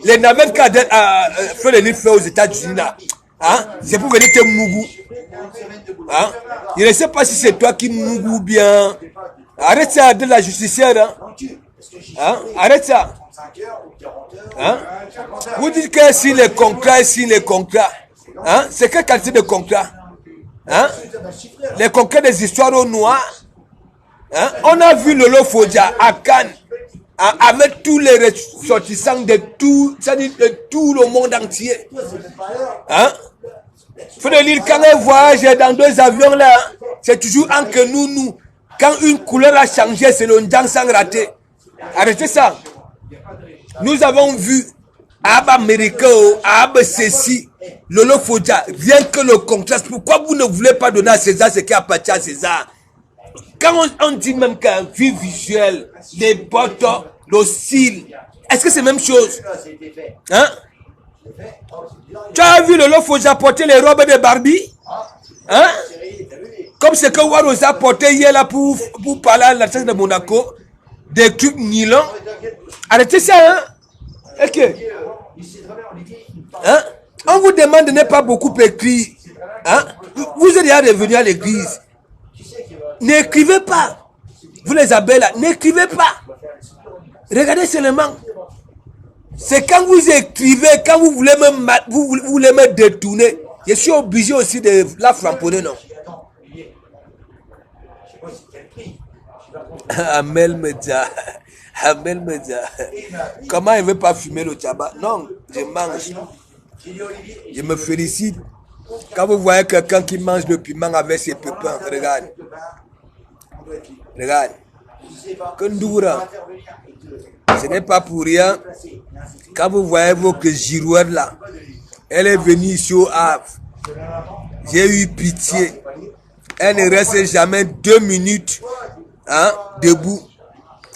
les navettes qu'a fait les livres fait aux États-Unis là, hein, c'est pour venir te mougou. Hein? Je ne sais pas si c'est toi qui mougou bien. Arrête ça de la justicière. Hein? Hein? Arrête ça. Hein? Vous dites que si les contrats, hein? C'est quelle qualité de contrat? Hein? Les contrats des histoires au noir. Hein? On a vu Lolo Fodja à Cannes. Avec tous les ressortissants de tout, c'est-à-dire de tout le monde entier. Hein? Faut de Lille, quand elle voyage dans deux avions là, c'est toujours entre nous. Quand une couleur a changé, c'est le Ndjan sans rater. Arrêtez ça. Nous avons vu Abba Americo, Abba Ceci, Lolo Fodja, rien que le contraste. Pourquoi vous ne voulez pas donner à César ce qui appartient à César? Quand on dit même qu'un vue visuel, les bottes, le cils, est-ce que c'est la même chose? Hein? Tu as vu le Lofodja porter les robes de Barbie? Hein? Comme ce que Waros a porté hier là pour parler à la tête de Monaco, des trucs nylon. Arrêtez ça, hein? Ok. Hein? On vous demande de ne pas beaucoup écrire. Hein? Vous êtes déjà revenu à l'église. N'écrivez pas. Vous les abeilles là, n'écrivez pas. Regardez seulement. C'est quand vous écrivez, quand vous voulez me détourner. Je suis obligé aussi de la framponner, non? Amel Medja. Amel Medja. Comment il ne veut pas fumer le tabac? Non, je mange. Je me félicite. Quand vous voyez quelqu'un qui mange le piment avec ses pépins, regarde. Regarde. Kondoura. Ce n'est pas pour rien. Quand vous voyez votre girouette là, elle est venue ici au Havre. J'ai eu pitié. Elle ne reste jamais 2 minutes, hein, debout.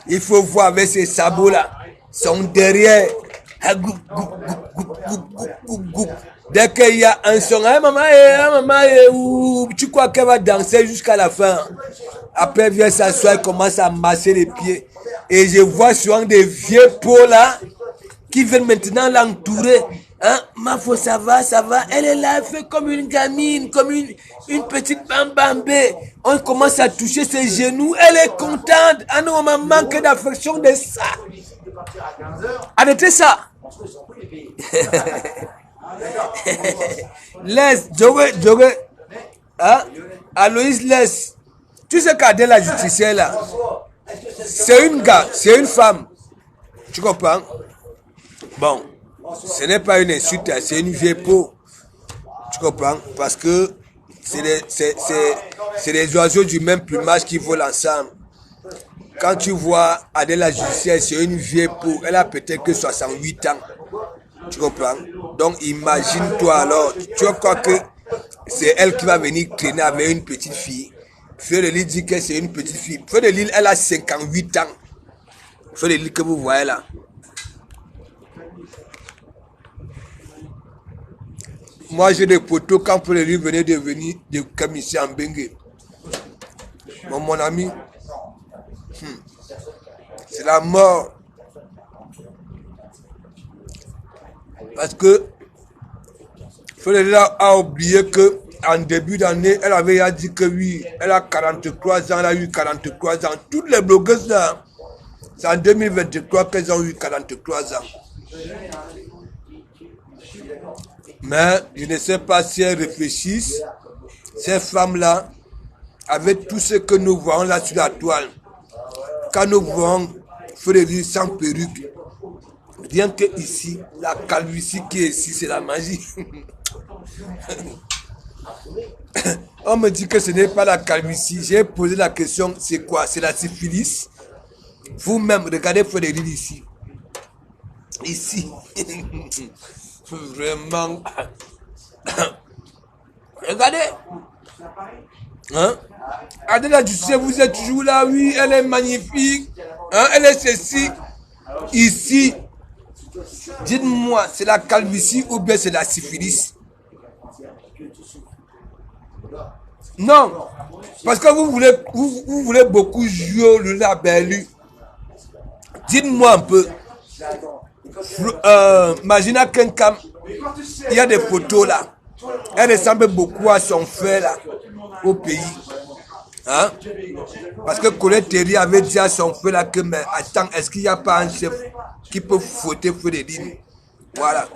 Il faut voir avec ses sabots là, son derrière. Dès qu'il y a un son, tu crois qu'elle va danser jusqu'à la fin. Après, elle vient s'asseoir, elle commence à masser les pieds. Et je vois souvent des vieux pots là, qui viennent maintenant l'entourer. Hein? Mafo, ça va. Elle est là, elle fait comme une gamine, comme une petite bambambé. On commence à toucher ses genoux. Elle est contente. Ah non, on m'a manqué d'affection de ça. Arrêtez ça. Laisse, Djogé. Hein? Aloïs, laisse. Tu sais qu'Adèle la justicière là, c'est une femme. Tu comprends? Bon, ce n'est pas une insulte, c'est une vieille peau. Tu comprends? Parce que c'est les oiseaux du même plumage qui volent ensemble. Quand tu vois Adèle la justicière, c'est une vieille peau. Elle a peut-être que 68 ans. Tu comprends? Donc imagine-toi alors, tu crois que c'est elle qui va venir traîner avec une petite fille. Fleur de Lille dit que c'est une petite fille. Fleur de Lille, elle a 58 ans. Fleur de Lille que vous voyez là. Moi, j'ai des photos quand Frédéric venait de venir de commissaire en Bengue. Mon ami, c'est la mort. Parce que Frédéric a oublié que en début d'année, elle avait dit que oui, elle a 43 ans, elle a eu 43 ans. Toutes les blogueuses là, c'est en 2023 qu'elles ont eu 43 ans. Mais je ne sais pas si elles réfléchissent, ces femmes-là, avec tout ce que nous voyons là sur la toile. Quand nous voyons Frédéric sans perruque, rien que ici, la calvitie qui est ici, c'est la magie. On me dit que ce n'est pas la calvitie. J'ai posé la question, c'est quoi? C'est la syphilis? Vous-même, regardez Frédéric ici. Ici. Vraiment. Regardez. Hein? Adela, tu sais, vous êtes toujours là, oui, elle est magnifique. Hein? Elle est ceci. Ici. Dites-moi, c'est la calvitie ou bien c'est la syphilis? Non. Parce que vous voulez beaucoup jouer le labellu. Dites-moi un peu. Magina Kenkam, il y a des photos là. Elle ressemble beaucoup à son frère là, au pays. Hein? Parce que Colette Terry avait dit à son frère là que, mais attends, est-ce qu'il n'y a pas un chef qui peut fouetter Frédéric? Voilà.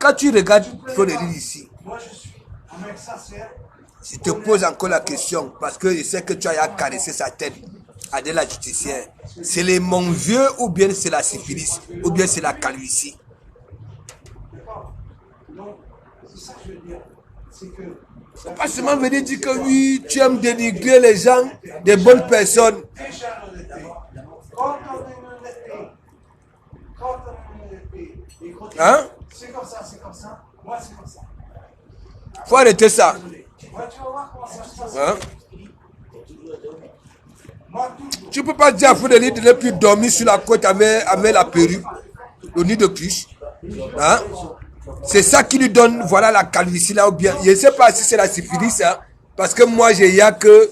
Quand tu regardes Frédéric ici, je te pose encore la question, parce que je sais que tu as caressé sa tête. Adela justicière, c'est les mon vieux ou bien c'est la syphilis ou bien c'est la calvitie? C'est pas seulement venir dire que oui, tu aimes dénigrer les gens, des bonnes personnes. Hein? C'est comme ça, c'est comme ça. Moi, c'est comme ça. Faut arrêter ça. Hein? Tu peux pas dire à Frédéric de ne plus dormir sur la côte avec la perruque, le nid de cruche. Hein? C'est ça qui lui donne, voilà, la calvitie là ou bien. Je ne sais pas si c'est la syphilis, hein, parce que moi, j'ai y a que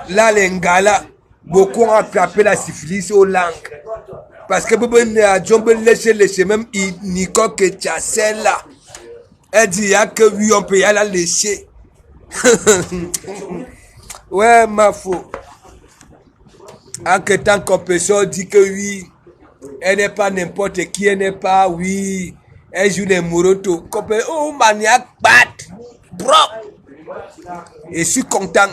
là, les Ngala, beaucoup ont attrapé la syphilis aux langues. Parce que même Nicole que tu as celle-là. Elle dit y a que oui, on peut y aller la lécher. Ouais, ma faux. En que tant qu'on peut dit que oui, elle n'est pas n'importe qui, elle n'est pas, oui, elle joue les morotos. Oh, maniaque, bat, propre. Et je suis content.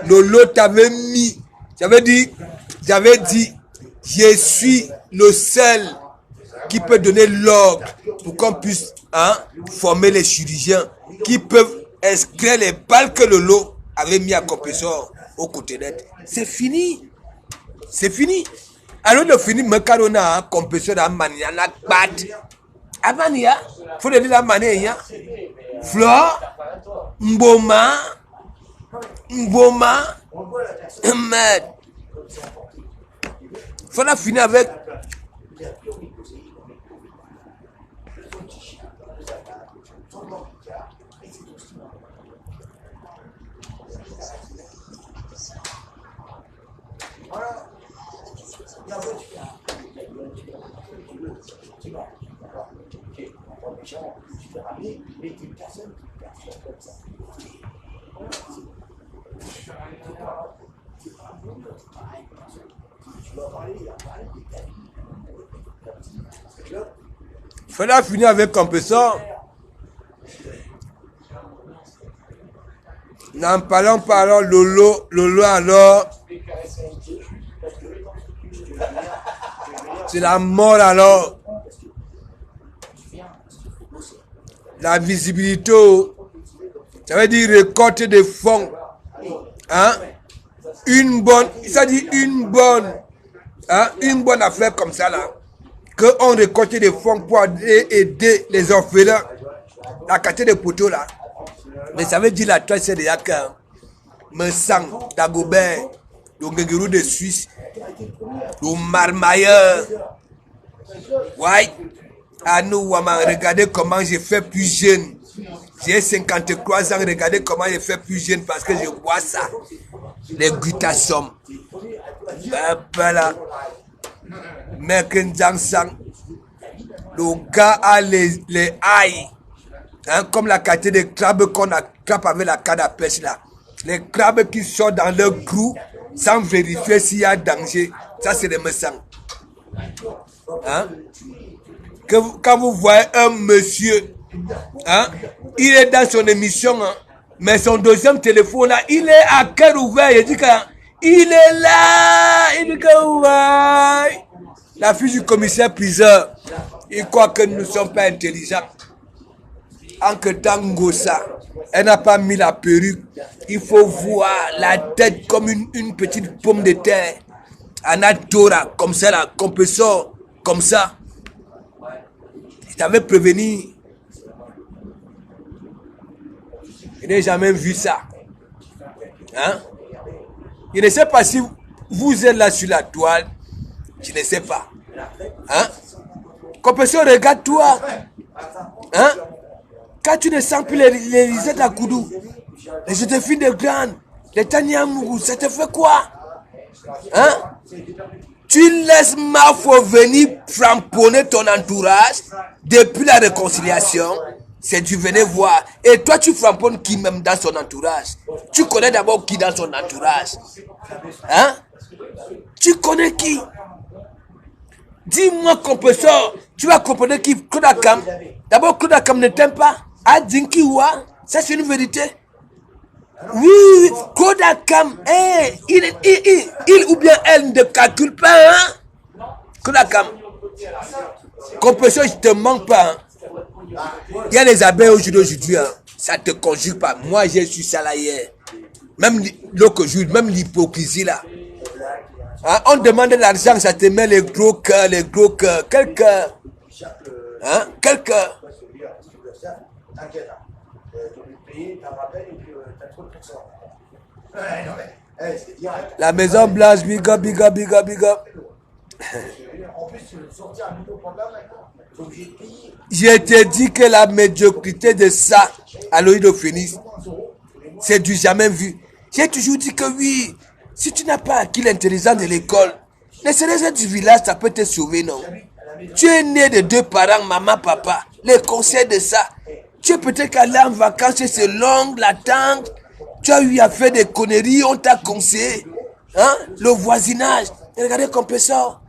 Lolo t'avait mis, j'avais dit, je suis le seul qui peut donner l'ordre pour qu'on puisse former les chirurgiens qui peuvent inscrire les balles que Lolo avait mis à compresseur au côté net. C'est fini. C'est fini. Alors de finir, me carona compresseur à mania la bat. Amania, faut le dire la mania. Flore, Mboma, merde. Faut la finir avec. Faut la finir avec compresseur. N'en parlons pas alors, Lolo alors. C'est la mort alors. La visibilité, ça veut dire récolter des fonds. Hein? Une bonne affaire comme ça là. Qu'on récolte des fonds pour aider les orphelins. La quartier des poteaux là. Mais ça veut dire la toile c'est déjà que me sang, Dagobert, le Ngenguru de Suisse, le Marmailleur. Ouais. Ah nous, Waman, regardez comment j'ai fait plus jeune. J'ai 53 ans, regardez comment j'ai fait plus jeune parce que je bois ça. Les glutasome. Voilà. Mec Nzangsang. Le gars a les ailes. Hein, comme la qualité des crabes qu'on attrape avec la canne à pêche là. Les crabes qui sortent dans leur trou sans vérifier s'il y a danger. Ça, c'est des messants. Hein? Quand vous voyez un monsieur, hein, il est dans son émission, hein, mais son deuxième téléphone là, il est à cœur ouvert. Il dit qu'il est là. Il dit que ouais. La fille du commissaire priseur, il croit que nous ne sommes pas intelligents. En que tant Ngossa, elle n'a pas mis la perruque. Il faut voir la tête comme une petite pomme de terre. Anatora, comme ça là, qu'on peut sortir, comme ça. Il t'avait prévenu. Il n'a jamais vu ça. Hein? Je ne sais pas si vous êtes là sur la toile. Je ne sais pas. Hein? Compétition, regarde-toi. Hein? Quand tu ne sens plus les lisettes à Koudou, les Joséphine de Grande, les Tania Mougou, ça te fait quoi? Hein? Tu laisses Mafo venir framponner ton entourage depuis la réconciliation. C'est du venez voir. Et toi, tu framponnes qui même dans son entourage? Tu connais d'abord qui dans son entourage? Hein? Tu connais qui? Dis-moi, compétition, tu vas comprendre qui? Kodakam. D'abord, Kodakam ne t'aime pas. Ah, Dinkiwa, ça c'est une vérité. Oui, Kodakam, il ou bien elle ne calcule pas, hein? Kodakam. Compétition, je te manque pas, hein? Il y a les abeilles aujourd'hui, hein? Ça te conjugue pas. Moi, je suis salarié. Même l'autre jour, même l'hypocrisie là. Hein? On demande de l'argent, ça te met les gros cœurs, les gros cœurs. Quel cœur? Hein? Quel cœur? T'inquiète, la Maison Blanche, big up, big up, big up, big up. Je te dis que la médiocrité de ça, à l'œil de Phoenix, c'est du jamais vu. J'ai toujours dit que oui, si tu n'as pas acquis l'intelligence de l'école, ne serait-ce du village, ça peut te sauver, non? Tu es né de deux parents, maman, papa. Les conseils de ça. Tu es peut-être allé en vacances, c'est long, l'attente. Tu as eu à faire des conneries, on t'a conseillé. Hein? Le voisinage. Regardez comme ça.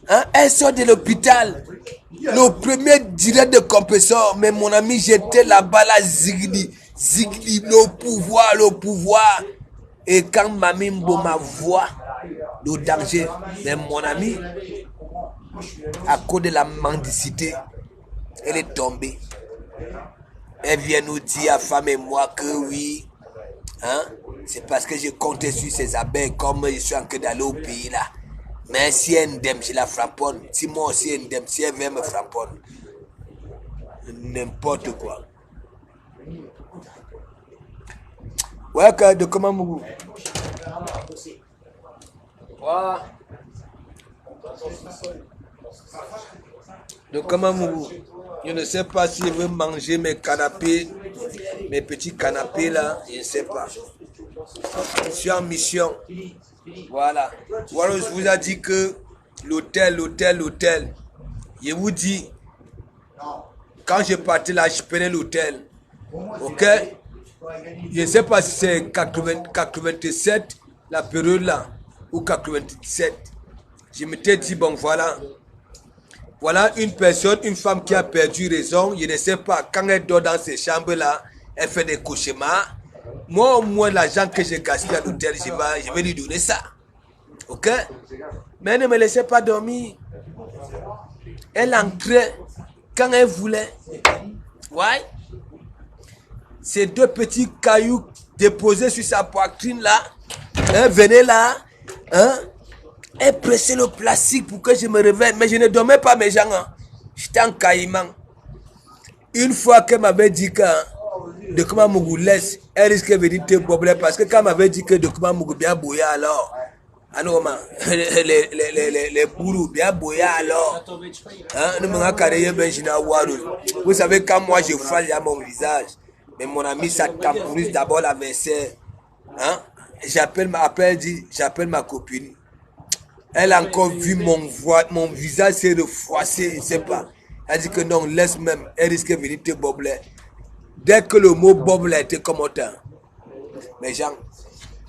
Hein? Elle sort de l'hôpital. Le premier direct de compresseur. Mais mon ami, j'étais là-bas, là, zigli, le pouvoir. Et quand mamie m'a voix, le danger. Mais mon ami, à cause de la mendicité, elle est tombée. Elle vient nous dire, femme et moi, que oui, hein, c'est parce que je comptais sur ces abeilles comme je suis en train d'aller au pays là. Mais si elle indemne, je la framponne. Si moi aussi indemne, si elle vient me framponne. N'importe quoi. Ouais, de comment Mougou? Voilà. De comment Mougou? Je ne sais pas si je veux manger mes canapés, mes petits canapés là, je ne sais pas. Je suis en mission. Voilà. Voilà, je vous ai dit que l'hôtel. Je vous dis, quand je partais là, je prenais l'hôtel. Ok? Je ne sais pas si c'est 87, la période là, ou 97. Je m'étais dit, bon voilà. Voilà une personne, une femme qui a perdu raison. Je ne sais pas, quand elle dort dans ces chambres-là, elle fait des cauchemars. Moi, au moins, l'argent que j'ai gaspillé à l'hôtel, je vais lui donner ça. Ok? Mais elle ne me laissait pas dormir. Elle entrait quand elle voulait. Ouais? Ces deux petits cailloux déposés sur sa poitrine là. Hein, venez là. Hein? Elle pressait le plastique pour que je me réveille. Mais je ne dormais pas, mes gens. Hein. J'étais en caïman. Une fois qu'elle m'avait dit que de comment Mougou laisse, elle risquait de venir te problème. Parce que quand elle m'avait dit que de comment Mougou bien bouillé alors, Ah non, les bourreaux bien boyés alors. Hein, nous m'avons carré Benjina Warul. Vous savez, quand moi je frappe à mon visage, mais mon ami ça tamponise d'abord la vaisselle. Hein, j'appelle ma copine. Elle a encore vu mon visage s'est refroidissé, je ne sais pas. Elle dit que non, laisse même, elle risque de venir te bobler. Dès que le mot bobler était comme autant. Mais Jean,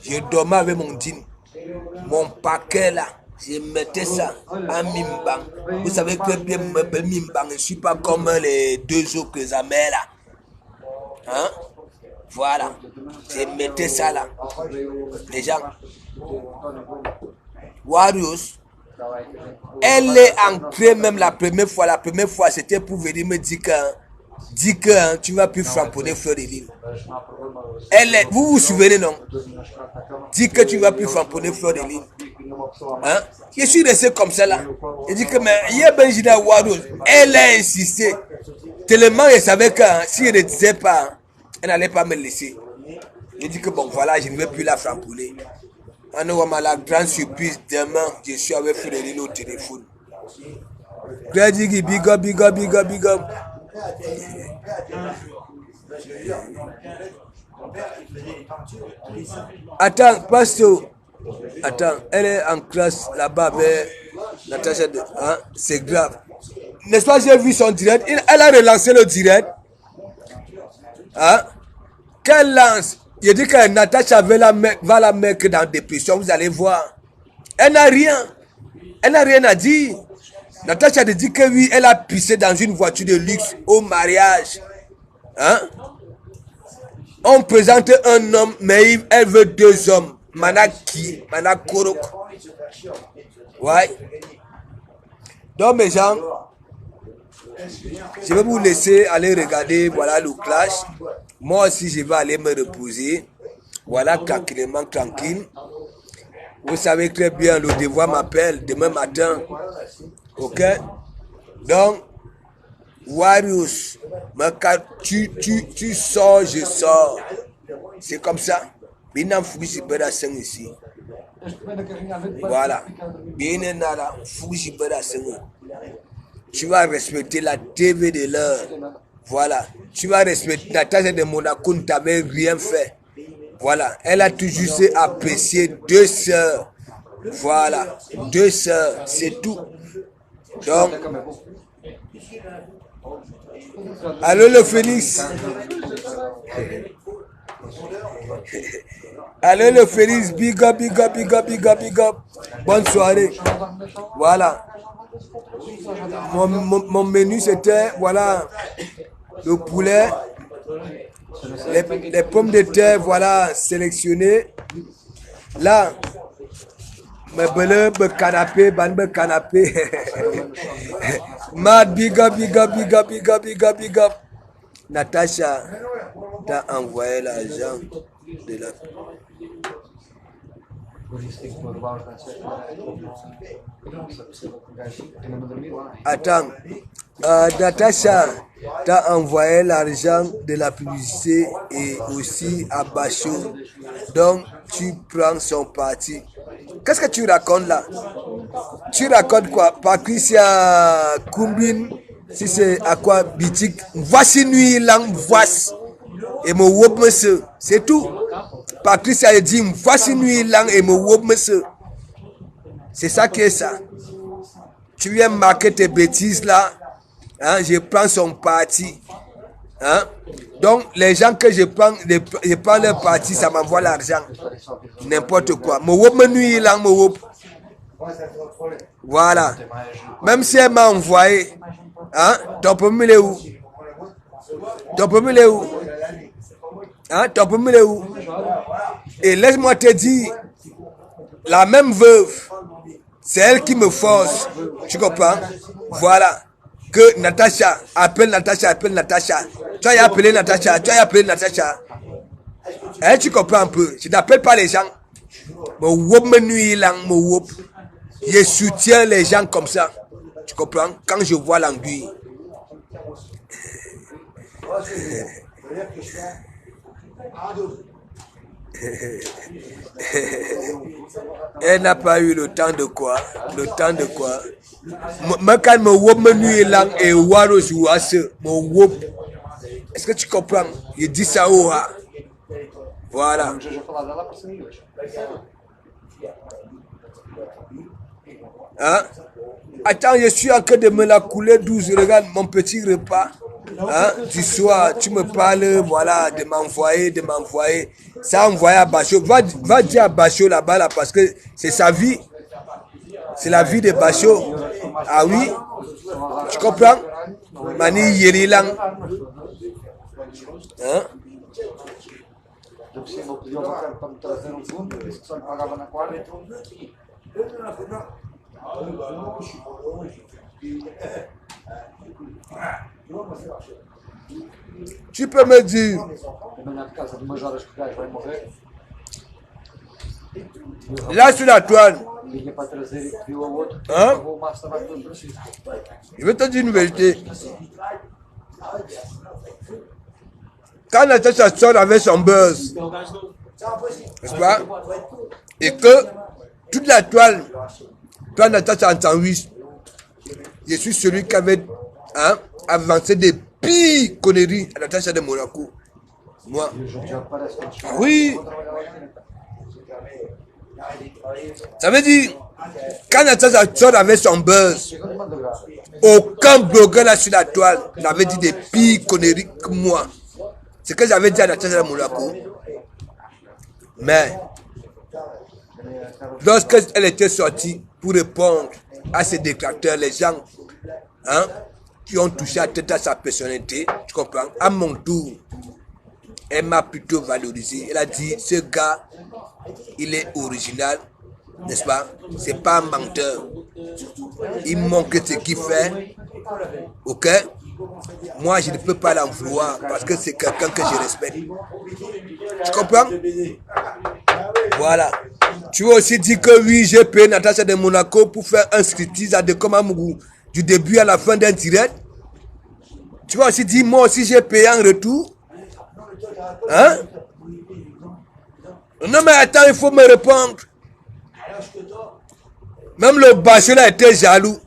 je dormais avec mon jean. Mon paquet là, je mettais ça en mimbang. Vous savez que bien m'appelle mimbang, je ne suis pas comme les deux autres amers là. Hein? Voilà, je mettais ça là. Les gens, Warriors, elle est entrée même la première fois. La première fois, c'était pour venir me dire que tu vas plus framponner Fleur de Lys. Vous vous souvenez, non? Dis que tu vas plus framponner Fleur de Lys. Hein? Je suis resté comme ça là. Je dis que mais il y a Benjina Warriors. Elle a insisté. Tellement elle savait que si elle ne disait pas, elle n'allait pas me laisser. Je dis que bon voilà, je ne vais plus la framponner. On a la grande surprise demain, je suis avec Fleur de Lys au téléphone. Gradigi, big up, big up, big up, big up. Attends, pasteur. Attends, elle est en classe là-bas avec Natacha. Hein? C'est grave. N'est-ce pas, j'ai vu son direct. Elle a relancé le direct. Hein? Qu'elle lance. Je dis que Natacha va la mettre dans la dépression, vous allez voir. Elle n'a rien. Elle n'a rien à dire. Natacha dit que oui, elle a pissé dans une voiture de luxe au mariage. Hein? On présente un homme, mais elle veut deux hommes. Manaki, Manakorok. Ouais. Donc mes gens, je vais vous laisser aller regarder, voilà le clash. Moi aussi, je vais aller me reposer. Voilà, tranquillement, tranquille. Vous savez très bien, le devoir m'appelle demain matin. Ok? Donc, Warriors, tu sors, je sors. C'est comme ça. Binam Fuji Beda Seng ici. Voilà. Bien nada, Fuji Beda Seng. Tu vas respecter la TV de l'heure. Voilà. Tu vas respecter la tâche de Monaco, tu n'avais rien fait. Voilà. Elle a toujours apprécié deux sœurs. Voilà. Deux sœurs, c'est tout. Donc, allô le Phoenix. Allô le Phoenix, big up, big up, big up, big up, big up. Bonne soirée. Voilà. Mon menu c'était, voilà, le poulet, les pommes de terre, voilà, sélectionnées. Là, me canapé, canapé. Mad, big up, big up, big up, big up, big up, big up. Natacha t'a envoyé l'argent de la... Attends, Natacha t'a envoyé l'argent de la publicité et aussi à Bachot. Donc, tu prends son parti. Qu'est-ce que tu racontes là? Tu racontes quoi? Patricia Kumbin, si c'est à quoi bitik, voici nuit lang voici. Et me wop monsieur, c'est tout. Patricia dit voici nuit lang et me wop monsieur. C'est ça qui est ça. Tu viens marquer tes bêtises là. Hein, je prends son parti. Hein? Donc les gens que je prends leur parti, ça m'envoie l'argent. N'importe quoi. Me wop me nuit lang me wop. Voilà. Même si elle m'a envoyé, hein, ton premier est où? Ton premier est où? Hein, ton premier est où? Et laisse-moi te dire, la même veuve, c'est elle qui me force. Tu comprends? Voilà. Que Natacha, appelle Natacha. Tu as appelé Natacha. Hein, tu comprends un peu? Je n'appelle pas les gens. Je soutiens les gens comme ça. Tu comprends? Quand je vois l'anguille. Elle n'a pas eu le temps de quoi? Le temps de quoi? Quand me wop me nuit lang et waro jou à ce mon wop. Est-ce que tu comprends? Il dit ça au ha. Voilà. Hein? Attends, je suis en train de me la couler douce. Regarde mon petit repas. Hein? Du soir, tu me parles, voilà, de m'envoyer. Ça envoyé à Bachot. Va dire à Bachot là-bas, là, parce que c'est sa vie. C'est la vie de Bachot. Ah oui? Tu comprends? Mani Yerilang. Hein? Tu peux me dire, là sur la toile, hein? Je vais te dire une vérité. Quand Natacha sort avec son buzz, n'est-ce pas? Et que toute la toile, toi Natacha en sandwich, je suis celui qui avait avancé des pires conneries à Natacha de Monaco. Moi. Oui. Ça veut dire, quand Natacha sort avec son buzz, aucun blogueur là sur la toile n'avait dit des pires conneries que moi. C'est que j'avais dit à Natacha de Monaco. Mais, lorsqu'elle était sortie pour répondre à ses détracteurs, les gens qui ont touché à tête à sa personnalité, tu comprends? À mon tour, elle m'a plutôt valorisé. Elle a dit, ce gars, il est original, n'est-ce pas? C'est pas un menteur. Il montre ce qu'il fait. Ok? Moi, je ne peux pas l'en vouloir parce que c'est quelqu'un que je respecte. Tu comprends? Voilà. Tu veux aussi dire que oui, j'ai payé Natacha de Monaco pour faire un striptease à Dekomamougou du début à la fin d'un direct. Tu vas aussi dire, moi aussi j'ai payé en retour. Hein? Non mais attends, il faut me répondre. Même le bachelor était jaloux.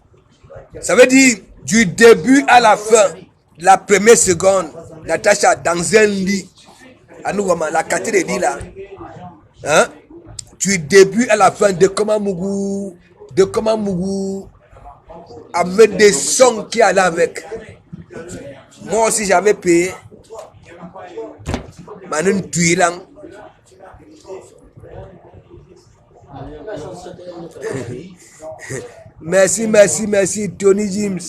Ça veut dire, du début à la fin, la première seconde, Natacha dans un lit, à nous, la quatrième de lit là, hein? Du début à la fin, Dekomamougou, avec des sons qui allaient avec. Moi aussi j'avais payé. Manon Tuilang. Merci, Tony James.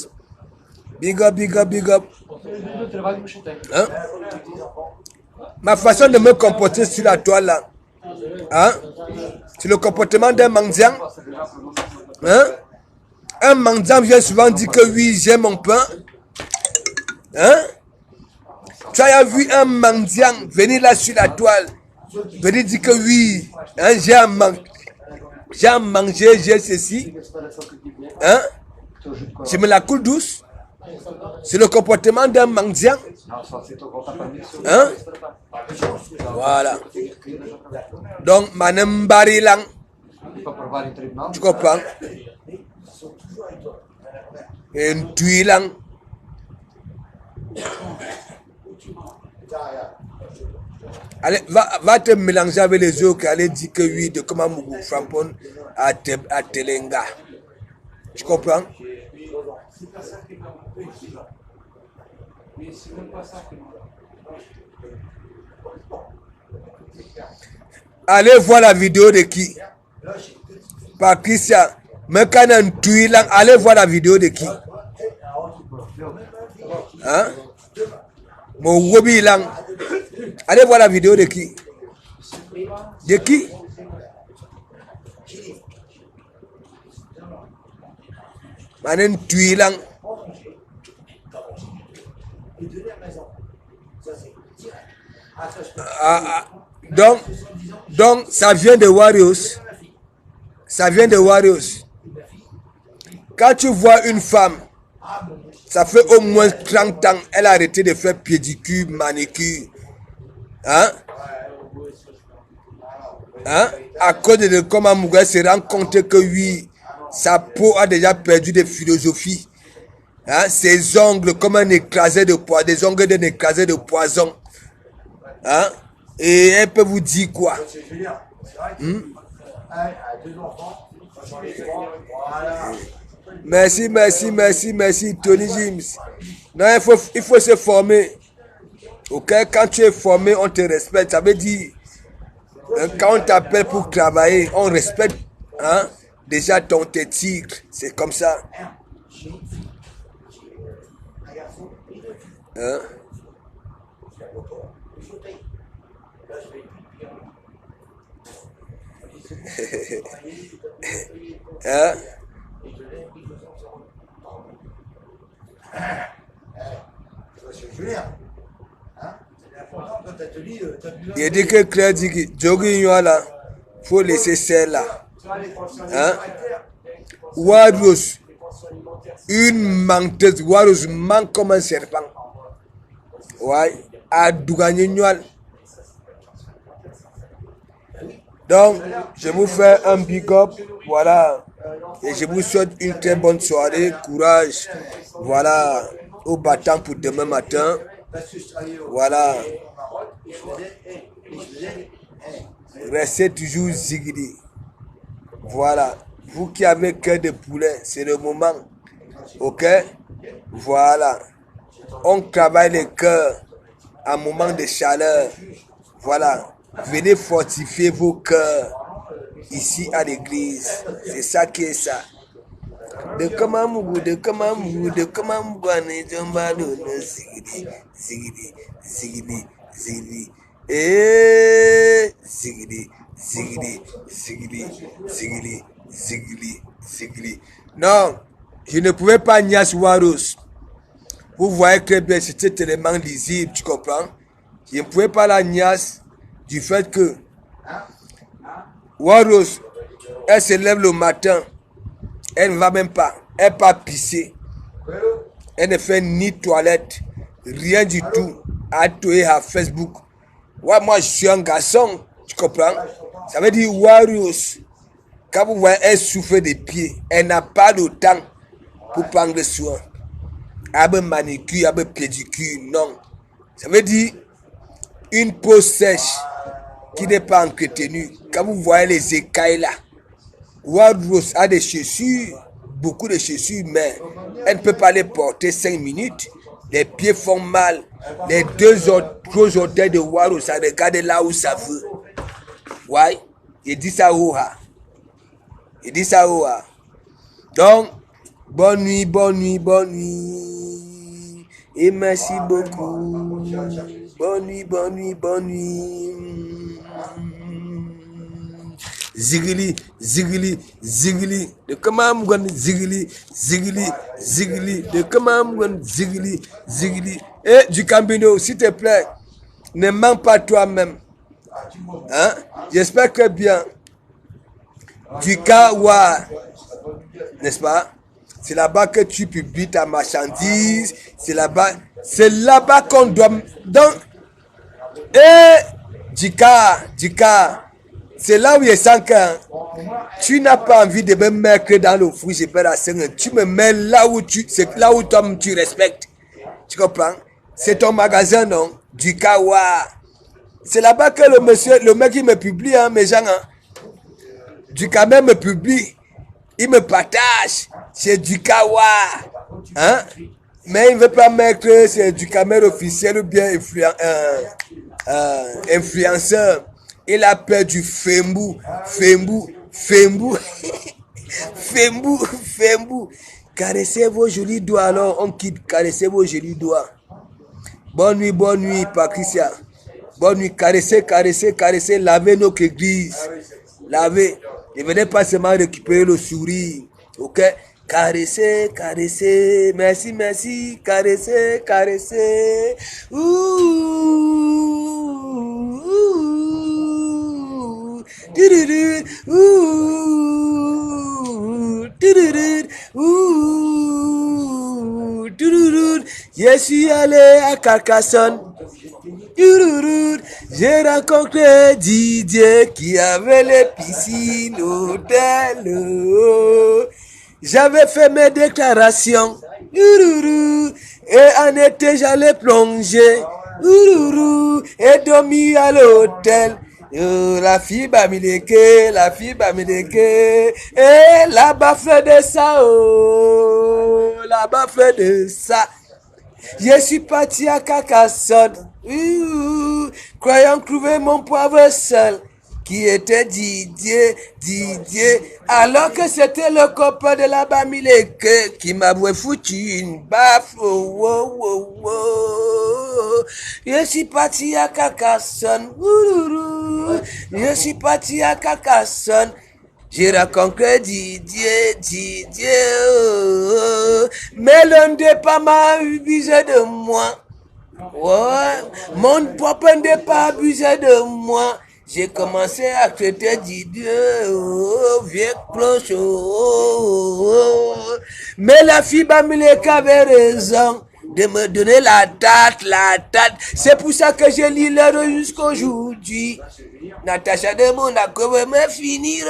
Big up. Hein? Ma façon de me comporter sur la toile là, hein? C'est le comportement d'un mendiant. Hein? Un mendiant vient souvent dire que oui, j'ai mon pain. Hein? Tu as vu un mendiant venir là sur la toile, venir dire que oui, hein, j'ai à manger, j'ai ceci. Hein? Je me la coule douce. C'est le comportement d'un mendiant. Hein? Voilà. Donc, Manem Barilang. Tu comprends? Et un Tuilang. Allez, va te mélanger avec les autres qui allaient dire que oui, de comment Mougou Frampon à Telenga. Tu comprends? Allez voir la vidéo de qui? Patricia. Mais quand un Tuilang, allez voir la vidéo de qui? Hein? Mon Wobi Lang. Allez voir la vidéo de qui? De qui? Manen Tuilang. Donc, ça vient de Warriors. Ça vient de Warriors. Quand tu vois une femme, ça fait au moins 30 ans, elle a arrêté de faire pédicure, manicure. Hein? Hein? À cause de comment Mugabe se rend compte que oui, sa peau a déjà perdu de philosophie. Hein? Ses ongles comme un écrasé de poison, des ongles d'un écrasé de poison. Hein? Et elle peut vous dire quoi? Merci, Tony James. Non, il faut se former. Ok, quand tu es formé, on te respecte. Ça veut dire, quand on t'appelle pour travailler, on respecte hein, déjà tes tigres. C'est comme ça. Hein? Hein? Il dit que Claire dit que Jogi là, faut laisser celle-là. Hein? Warriors, une menteuse, Warriors ment comme un serpent. Ouais, à Douganignol. Donc, je vous fais un big up, voilà, et je vous souhaite une très bonne soirée, courage, voilà, au battant pour demain matin, voilà, restez toujours zigidi, voilà, vous qui avez cœur de poulet, c'est le moment, ok, voilà, on travaille le cœur, à un moment de chaleur, voilà. Venez fortifier vos cœurs ici à l'église. C'est ça qui est ça. De comment Mougou, de comment Mougou, de comment Mougou, zigidi, zigidi, zigidi, zigidi, et zigidi, zigidi, zigidi, zigidi, zigidi, zigidi. Non, je ne pouvais pas nias Warros. Vous voyez très bien, c'était tellement lisible, tu comprends? Je ne pouvais pas la nias. Du fait que Warros, elle se lève le matin, elle ne va même pas, elle ne va pas pisser, elle ne fait ni toilette, rien du tout, à toucher à Facebook. Ouais, moi je suis un garçon, tu comprends? Ça veut dire Warros, quand vous voyez elle souffre des pieds, elle n'a pas le temps pour prendre soin. Elle a un manicure, elle a un pédicure, non. Ça veut dire une peau sèche qui n'est pas entretenue. Quand vous voyez les écailles là, Warros a des chaussures, beaucoup de chaussures, mais elle ne peut pas les porter 5 minutes. Les pieds font mal. Les deux autres orteils de Warros, ça regarde là où ça veut. Ouais, il dit ça où ha. Il dit ça où ha. Donc, bonne nuit, bonne nuit, bonne nuit. Et merci beaucoup. Bonne nuit, bonne nuit, bonne nuit. Zigili, zigili, zigili. De comment m'gon zigili, zigili, zigili. De comment m'gon zigili, zigili. Et du Cambino, s'il te plaît, ne mens pas toi-même. Hein? J'espère que bien. Du Kawa, n'est-ce pas? C'est là-bas que tu publies ta marchandise. C'est là-bas qu'on doit. Donc, Dika, c'est là où il sent que tu n'as pas envie de me mettre dans le fou, tu me mets là où c'est là où toi tu respectes. Tu comprends? C'est ton magasin, non? Du Kawa. C'est là-bas que le mec il me publie, hein, mes gens. Hein. Du Kawa me publie. Il me partage. C'est du Kawa. Hein? Mais il ne veut pas mettre c'est du caméra officiel ou bien influenceur. Il a peur du Fembu. Caressez vos jolis doigts alors. On quitte. Caressez vos jolis doigts. Bonne nuit, Patricia. Bonne nuit. Caressez. Lavez notre église. Lavez. Ne venez pas seulement récupérer le sourire. Ok? Caressez. Merci. Caressez. Je suis allé à Carcassonne. J'ai rencontré Didier qui avait les piscines au tel. J'avais fait mes déclarations. Et en été, j'allais plonger. Et dormir à l'hôtel. La fille bamileke, la fille bamileke. Et là-bas fait de ça. Là-bas fait de ça. Je suis parti à Carcassonne, croyant trouver mon pauvre seul, qui était Didier, alors que c'était le copain de la Bamileke qui m'avait foutu une baffe. Je suis parti à Carcassonne, je suis parti à Carcassonne. J'ai rencontré Didier, mais l'un des pas m'a abusé de moi. Ouais, mon papa n'a pas abusé de moi. J'ai commencé à traiter Didier, vieux cloche. Mais la fille Bamileke avait raison de me donner la date. C'est pour ça que je lis l'heure jusqu'aujourd'hui. Natacha de mon accord me finir.